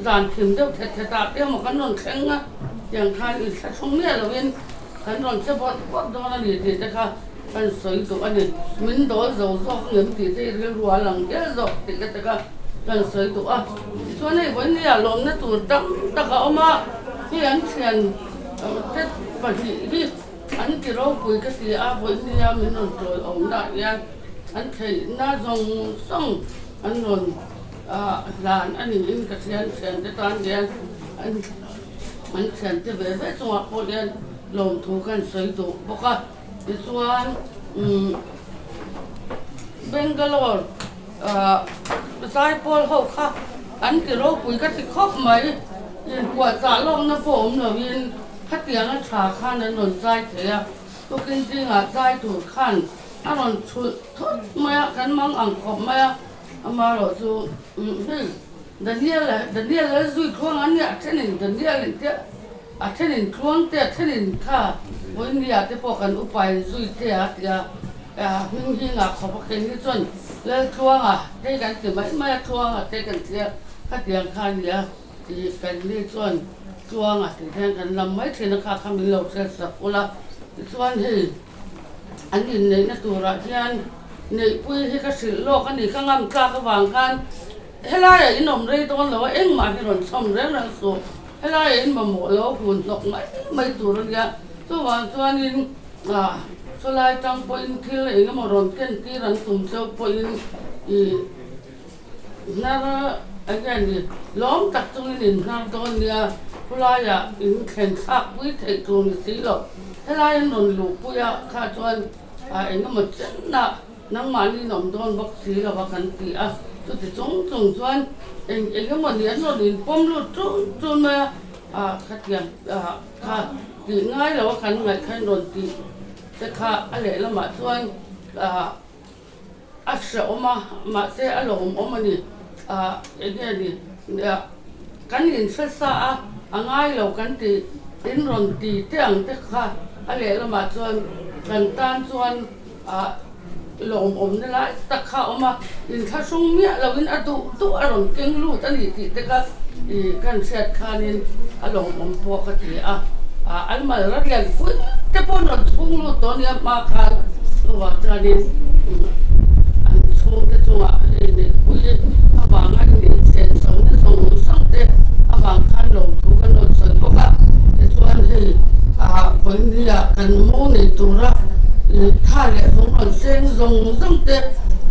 S18: จานถิ่มเดียวเทตาเดียวมันกันหนวดแข็งอย่างข้าอินข้าซุงเมียเราเป็นกันหนวดเฉพาะวัดโดนอันนี้ที่จะข้ากันสวยตัวอันนี้มันโดนโซ่เงินที่ที่เรียกรัวหลังเยอะโซ่ที่ก็จะกันสวยตัวส่วนในวันนี้ลมนั่นตัวตั้งตะเขามาที่อันเชียนเจ็ดปัจจุบันที่อันที่เราคุยกันที่วันนี้มันนนตัวองค์ได้ยังอันที่น่าส่งอันนนหลานอันนี้อินกับเชียนที่ตอนเรียนอันเชียนที่เวทจังหวะพอเรียนลมถูกกันสวยตัวเพราะว่าส่วนเบงกาโลสายพอลเขาค่ะอันที่เราคุยกันที่ครบไหมยินปวดสาลงนะผมเนาะยินขัดเตียงชาข้านั้นนนใจเถียตัวกินจริงใจถูกขั้นอันนั้นชุดทุกมากันมังอังขบมามาเราจูเดี๋ยวนี้เลยสุดครั้งอันนี้เช่นนี้เดี๋ยวนี้เลยเจ้าเช่นนี้ครั้งเจ้าเช่นนี้ค่ะวันนี้อาจจะพอกันอุปายสุดเจ้าหิ้งขอบกันนี่จนแล้วครั้งได้กันถึงไม่ครั้งได้กันเจ้าขัดเตียงข้าเนี่ยที่กันนี่จนครั้งที่แทงกันลำไม่ถึงนะคะคำนี้เราเสียสักอุละส่วนที่อันนี้ในนักตัวราชการในปุ้ยที่กสิโลกอันนี้ข้างงามกล้ากระวางกันเฮล่าอินนมเรย์ตอนเราเอ็งมาที่รอนสมเรื่องนั้นสูเฮล่าอินมาหมดแล้วคุณตกไม่ตัวเรื่องส่วนนี้สลายจังปุ้ยที่เลยก็มารอนเต้นที่รันตุ่มเจ้าปุ้ยน่าอะไรนี่ล้อมตักตรงนี้น่าตอนเนี้ยพลายอินแข่งขับปุ้ยเทตรงนี้สิหรอกเฮล่าอินนนลูกปุ้ยข้าจวนเอ็งก็มาเจนนังมานี่นมโดนบักสีกับบักกันตีจุดที่จงชวนเองก็มันเลี้ยงเราดินป้อมลุดจนมาขัดยังค่ะตีง่ายแล้วว่ากันง่ายขันโดนตีแต่ค่ะอะไรละมาชวนเสียมาเสียอารมณ์มันนี่เองนี่กันยินเสียสะง่ายแล้วกันตีดินโดนตีเที่ยงแต่ค่ะอะไรละมาชวนกันตานชวนหลงนี่แหละตะข้าวมาอินข้าส่งเมียเราอินตัวอารมณ์เก่งรู้ตั้งแต่ที่แต่ก็กันเสียดขานินหลงพวกที่อันมารักเลี้ยงฟุ้งแต่พอนนทุ่งรู้ตัวนี้มาคันว่าจะนินอันช่วงที่ช่วงนี่คุยบางอันนี้เสียนส่งเตะบางคันหลงทุกกันหลงส่วนพวกส่วนที่คนนี้กันมุ่งในตัวท่าเนี่ยสงฆ์เส้นสงฆ์เตะ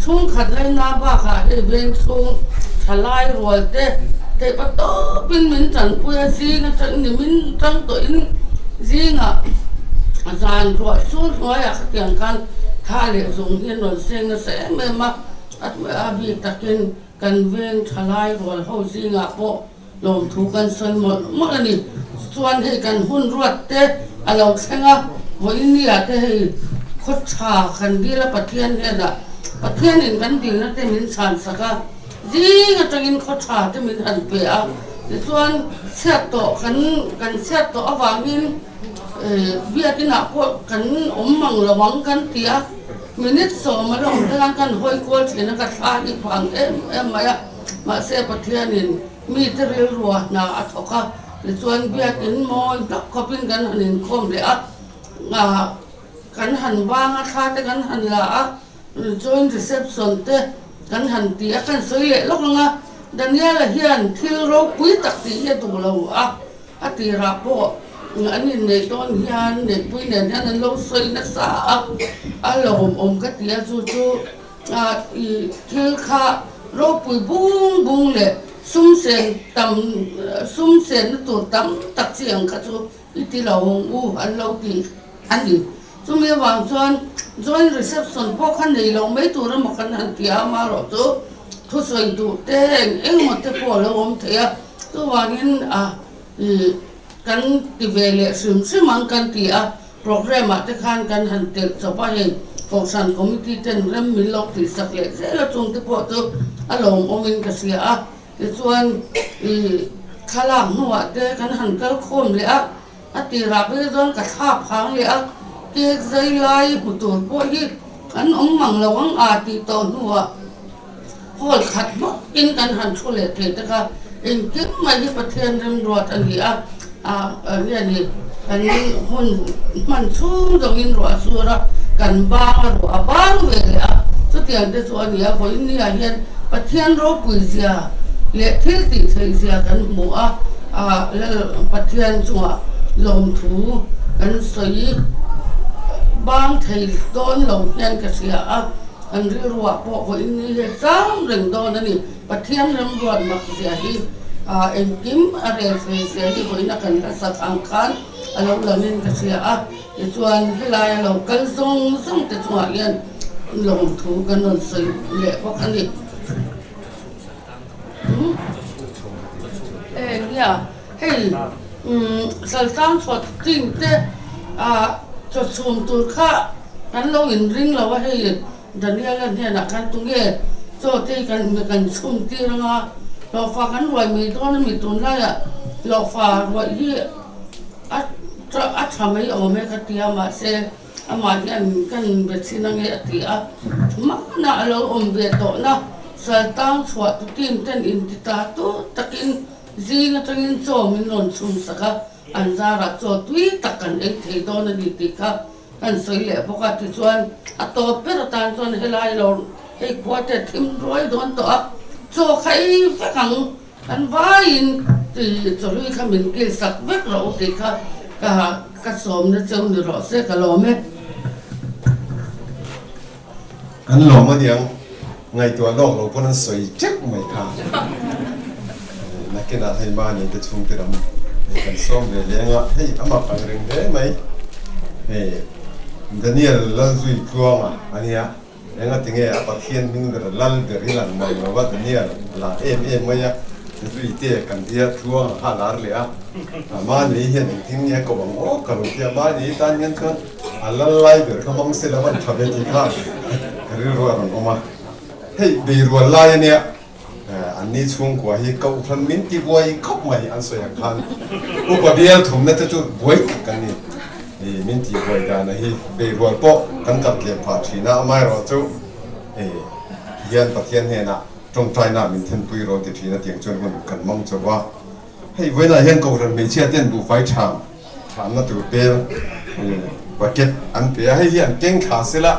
S18: ช่วงขัดเลยน้าบ้าค่ะเอเวนช่วงทลายรัวเตะประตูเป็นเหมือนจันปุยซีนะจันนี่มันจังตัวอินซีน่ะจานรัวช่วงหัวอยากเตียงกันท่าเนี่ยสงฆ์เห็นหน่อยเส้นนะเสมเมื่อมาบีตะกินกันเวนทลายรัวเขาซีน่ะพอลงถูกกันส่วนหมดเมื่อนี่ส่วนให้กันหุ่นรวดเตะเราเช่นวันนี้เตะคดชาคันดีละประเทศเนี่ยนะประเทศนี้กันดีนะแต่มินสันสักจีก็จะกินคดชาแต่มินหันเปียส่วนเสียโตกันเสียโตอวางินเบียกินพวกกันมังระวังกันเตียมินิสมาลงทางกันหอยกวดเห็นกันฟาอีกฝั่งมาเสียประเทศนี้มีแต่เรื่องรัวนาอัตโกส่วนเบียกินมอยตักก็เป็นกันหันคมเลยกันหันว่างค่ะแต่กันหันละจอยรีเซพชันเตกันหันตีกันสวยแล้วก็ Daniel hian thil ro pui tak ti he tu lo a ti ra po ani nei ton hian nei pui nen hian lo soi na sa a lo ka ti a chu a i thil kha ro pui bung bung le sum sen tu tam tak chiang kha chu i ti lo u an lo ti ani chu me wang chuan joint reception po khan nei lo mai tu ra ma kan han ti a ma ro chu thu soi tu te eng mo te po lo thea tu wangin i kan ti vele sim ang kan ti a program te khan kan han te so pa hen function committee ten ram min lo ti sak le se la chung te po tu along omin ka sia a ti chuan i khala nuwa te kan han kal khom le a ti ra be zon ka thap phang le a ke zai lai pu tur po hi kan mang lawang a ti to nuwa hol khat mo in kan han chule te ta ka in kim mai hi pathian ram ruat an hi ya ni kan hun man chu dong in ruat sura kan ba ro abang ve a chu tiang te chu an ya ko in ya hian pathian ro pui sia le thil ti thei sia kan mu le pathian chunga lom thu kan soi bang thei don lo hian ka sia an ri ruwa po ko in ni he sang reng don ani pathian ram ruat mak sia hi en kim a re fe sia hi ko ina kan ka sak ang khan alo lamin ka sia e chuan helai lo kal zong te chuan yan lom thu kan non sei le po kan ni ya hey saltam chot ting te cho chum tur kha kan lo in ring lo wa hey Daniel ne na kan tu nge cho te kan chum ti ranga lo fa kan roi mi don mi tun la ya lo fa roi hi a thamai o me ka tia ma se ama yan kan be chinang e ti ma na lo be to na sa tang chwa tu tim ten in ti ta tu takin zi na tangin cho min lon chum saka an za ra cho tui takan e thei don na di ti ka kan soi le boka ti chuan a to per tan chuan helai lo e kwate thim roi don to cho khai fa kang kan vain ti cho lui kha min ke sak vek ro ti kha ka som na chong ni ro se ka lo me
S2: an lo ma diang ngai tua lok lo pon soi chek mai kha na ke na thai ma ni te chung te ram kan som le lenga hei ama pang reng de mai Daniel lan zui kuanga ania enga tinge apathian min der lal der ilan mai wa Daniel la maya zui te kan dia kuanga halar le ma ni hian ting nia ko bang o ka ro tia ma ni tan yan kan alal lai der ka mang se la ban thabe ti kha ri ro ron oma hei be ro lai nia an ni chung kwa hi kau phan min ti boi khop mai an so ya khan u pa bial thum na te chu boi kan ni min ti boi da na hi be ro po kan kap le pha thina mai ro chu hian pathian he na trong trai na min then pui ro ti thina tiang chon mun kan mong cho wa hei voi na hian ko ran me chia ten bu fai tham na tu pe bucket an pe hei hian keng kha sela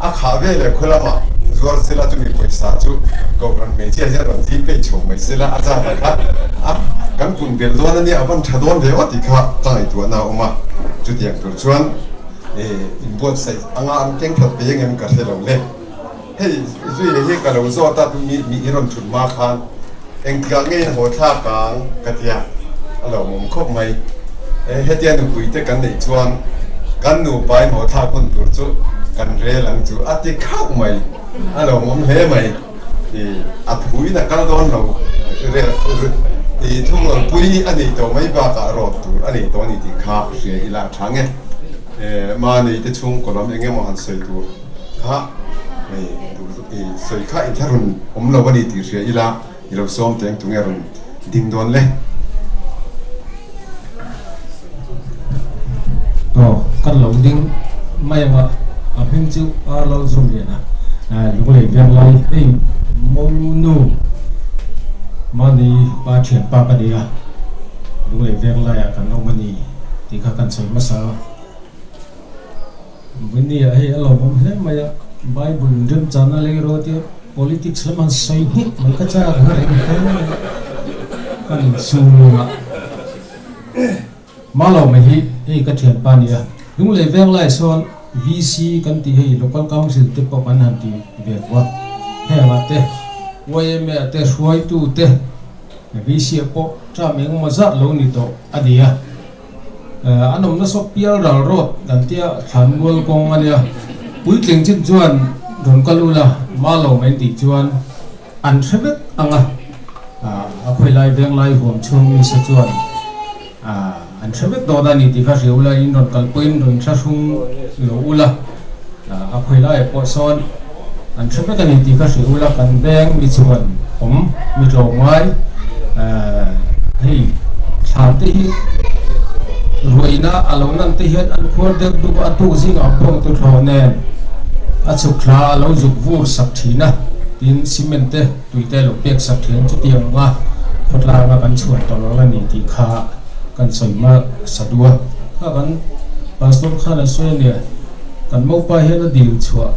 S2: a kha ve le khola ma zuar sela chu mi paisa chu ko ran me chia ja ran ti pe chho mai sela a cha ta kha kan kun bel don ani aban thadon ve wa ti kha tai tu na oma chu tiang tur chuan in bot sai anga an keng khat pe ngem ka se lo le hei zui le he ka lo zo ta tu mi iron thun ma khan eng ka nge ho tha kang ka tia alo mom khop mai he tia nu pui te kan nei chuan kan nu pai mo tha kun tur chu kan re lang chu ati khau mai alo mom he mai a phui na kal don lo re thung lo pui ani to mai ba ka ro tu ani to ni ti kha se ila thange ma nei te chung ko lam enge mo han sei tu kha soi kha in tharun lo wani ti se ila ilo som teng tungerun ding don le
S19: kan lo ding mai ma a phim chu a lo zum le na lu le vyang lai ei mo nu mani pa chen pa ka dia lu le vyang lai kan no mani ti kha kan soi ma sa vini a he lo mom he ma ya bible rim chana le ro ti politics laman sai hit mai ka cha ga rem kan sunga malo mai hi ei ka thian pa nia lung le veng lai son VC kan ti hei local council te pa kan han ti ve wa he la te wai me te suai tu te VC po cha meng ma zat lo ni to adia anom na so pial ral rot dan tia than gol kong ania pui tling chin chuan don kalula malo mai ti chuan an thebek anga a khoi lai veng lai hom chung mi sa chuan an thebek do da ni ti kha riula in don kal puin don sa sung lo ula a khoi lai po son an thebek ani ti kha riula kan beng mi chuan om mi ro ngai hei than te hi ruina alonan te hian an khor dek du atu zing a pong tu tho nen a chukla lo juk vur sak thina tin cement te tuite lo pek sak thian chu tiang nga khotla nga kan chuan to lo ni ti kha kan soima sadua ka kan pastor khana sonia kan mo pa hian a dil chua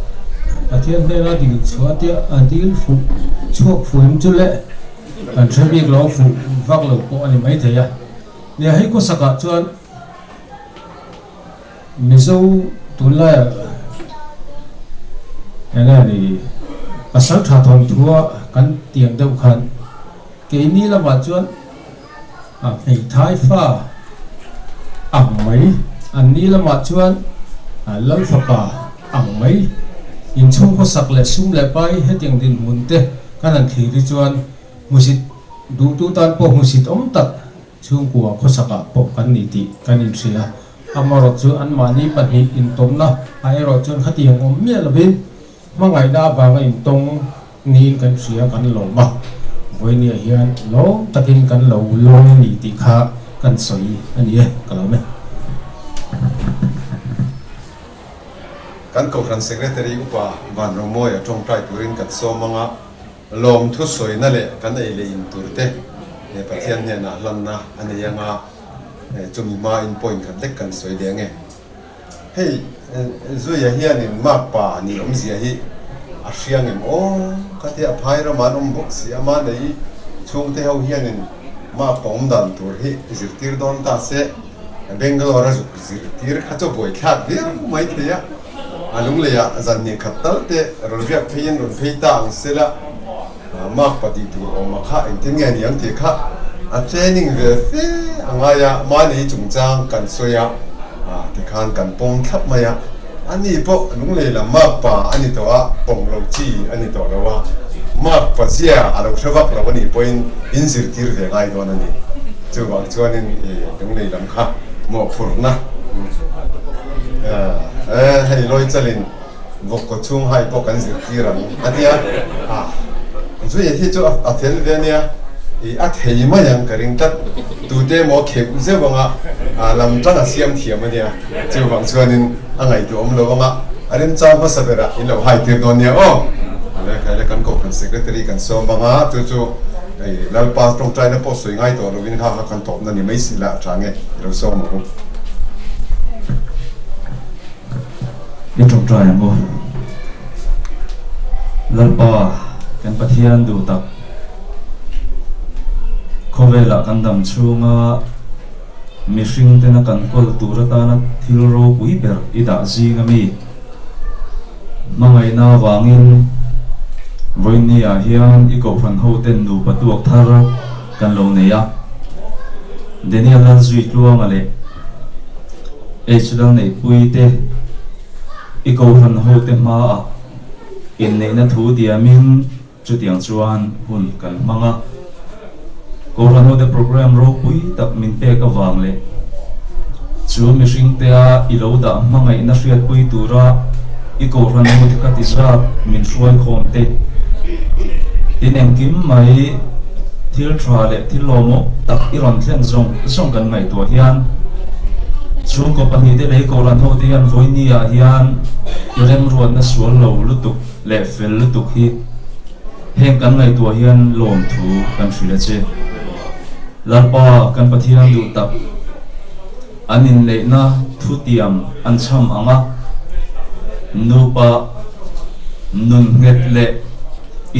S19: pathian ne na dil chua tia a dil fu chuak fuim chu le kan thabik lo fu vak lo po ani mai theya ne hai ko saka chuan mizo tunla ena ni asal tha thon thua kan tiang deuh khan ke ni la ma chuan hei thai fa ang mai an ni la ma chuan lal fa pa ang mai in chung ko sak le sum le pai he tiang din mun te kan an thli ri chuan musit du tu tan po musit om tak chung kwa ko saka po kan ni ti kan in thria amaro chu an mani pani in tomna ai ro chon khati om me lovin mangai da ba ngai tong nin kan thria kan lo ma voi ni hian lo takin kan lo long ni ti kha kan soi ani e kalo me
S2: kan ko ran secretary upa van romoya tong trai turin kat so manga lom thu soi na le kan ei le in turte ne pathian ne na lan na ani yanga chumi ma in point kan lek kan soi de nge hei zuya hian in ma pa ni om zia hi a hriang em o ka te a phai ra man om box si ama nei chung te ho hian in ma pom dan tur hi zirtir don ta se Bangalore zu zirtir kha cho boi khat ve mai theya alung le ya zan ni khatal te rolvia phein ron phei ta ang sela ma pati tu o ma kha en tin nge ni ang te kha a training ve fe angaya ma ni chung chang kan soya te khan kan pom thap maya ani po lung le la ma pa ani to a pom lo chi ani to lo wa ma pa sia a lo thawak lo ni point in zirtir ve ngai don ani chu wang chuan in lung le lam kha mo phurna hei loi chalin vok ko chung hai po kan zirtiram atia chu ye thi chu a thel ve nia i a thei ma yang karing tat tu te mo khe ku se wanga lam tang a siam thiam ania chu wang chuanin angai tu om lo wanga arim cha ma sabera in lo hai tir don nia o ale kale kan ko kan secretary kan so manga tu chu ei lal pas tong trai na po soi ngai to lovin kha kan top na ni mai sila change lo so mo
S20: in trong trai mo lalpa kan pathian du tak khovela kan dam chunga mishing tena kan kol turata na thilro pui ber ida zinga mi mangai na wangin voini a hian i ko ran ho ten nu patuak thar kan lo neya denia lan zui tluang ale hdal nei pui te i ko ran ho te ma a in nei na thu diamin chu tiang chuan hun kan manga ko ran ho de program ro pui tak min pe ka wang le chu mi hring te a i lo da mangai na hriat pui tura i ko ran ho te ka ti sa min hruai khom te tin em kim mai thil thra le thil lomo tak i ron thlen zong kan ngai to hian chung ko pani te lei ko ran ho te hian voini a hian rem ruan na sual lo lutuk le fel lutuk hi heng kan ngai to hian lom thu kan hrila che lalpa kan pathian du tak anin le na thu tiam an cham anga nupa nun nget le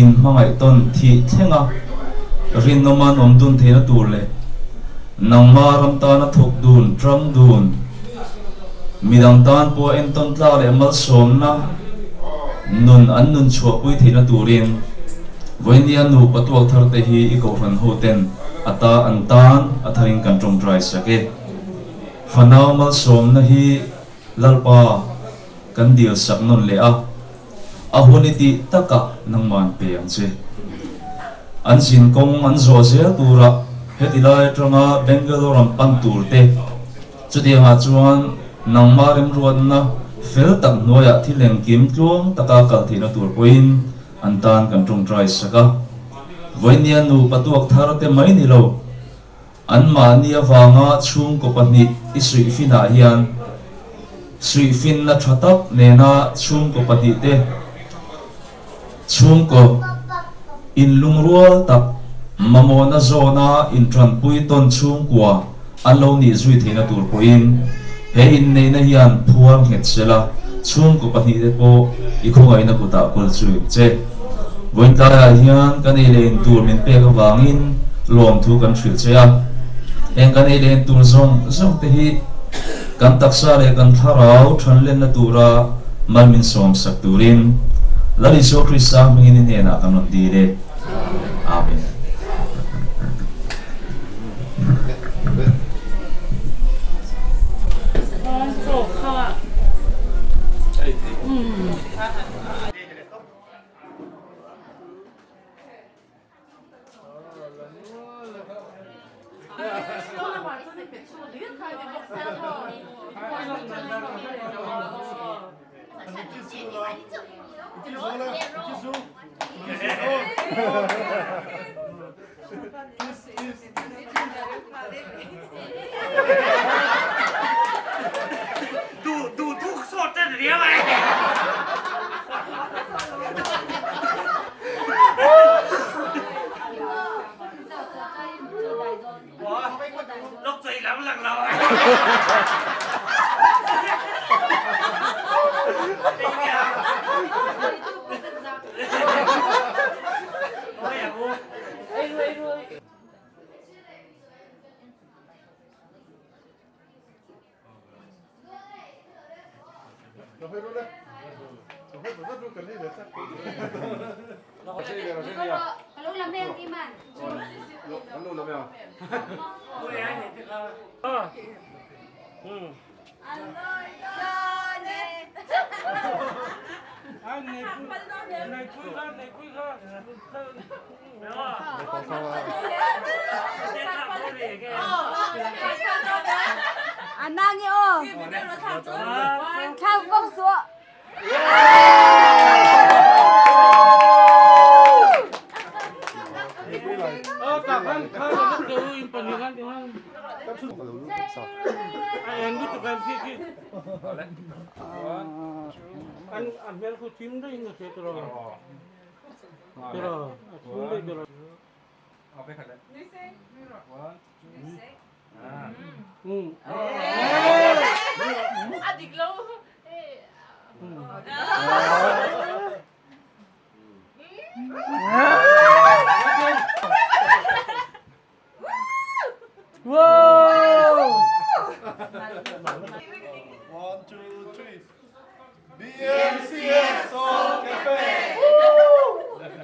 S20: in mangai ton thi thenga rin noman omdun thena tur le nangma ram ta na thok dun tram dun midang tan po en ton tla le mal som na nun an nun chua pui thena turin voindia nu patuak thar te hi I ko ran ho ten ata an tan atharin kan tong dry sake fanau mal som na hi lalpa kan dil sak non le a honiti taka nang man pe ang che an sin kong an zo zel tura hetilai tranga Bangalore am pan tur te chuti ha chuan nang marim ruan na fel tak noya thileng kim tlong taka kal thina tur poin an tan kan tong dry saka voinia nu patuak thar te mai ni lo an ma ni awanga chung ko pani isui fina hian sui fin na thatak nena chung ko pani te chung ko in lungrual tak mamona zona in tran pui ton chung kwa alo ni zui thina tur poin he in nei na hian phuang het sela chung ko pani te po I khongai na kuta kol chui che voin ta hian kan ei len tur min pe ka wangin lom thu kan thil che a eng kan ei len tur zong te hi kan taksa le kan tharau than len na tura malmin som sak turin lali so Krista mingin ne na kan di le amen
S7: ดูทุกสดจะเรียกไงลกใจหลังเรา
S21: Kalau lambe ang iman.
S17: Ano na ba?
S21: Anangnya oh. Kau bongsu.
S16: Takkan kalau kau impanikan dengan ayam itu kan sih. An ambil kucing dah ingat saya terus. Terus, aku terus. Apa kata?
S21: Adik lo.
S10: Wow! 1, 2, 3. BMC!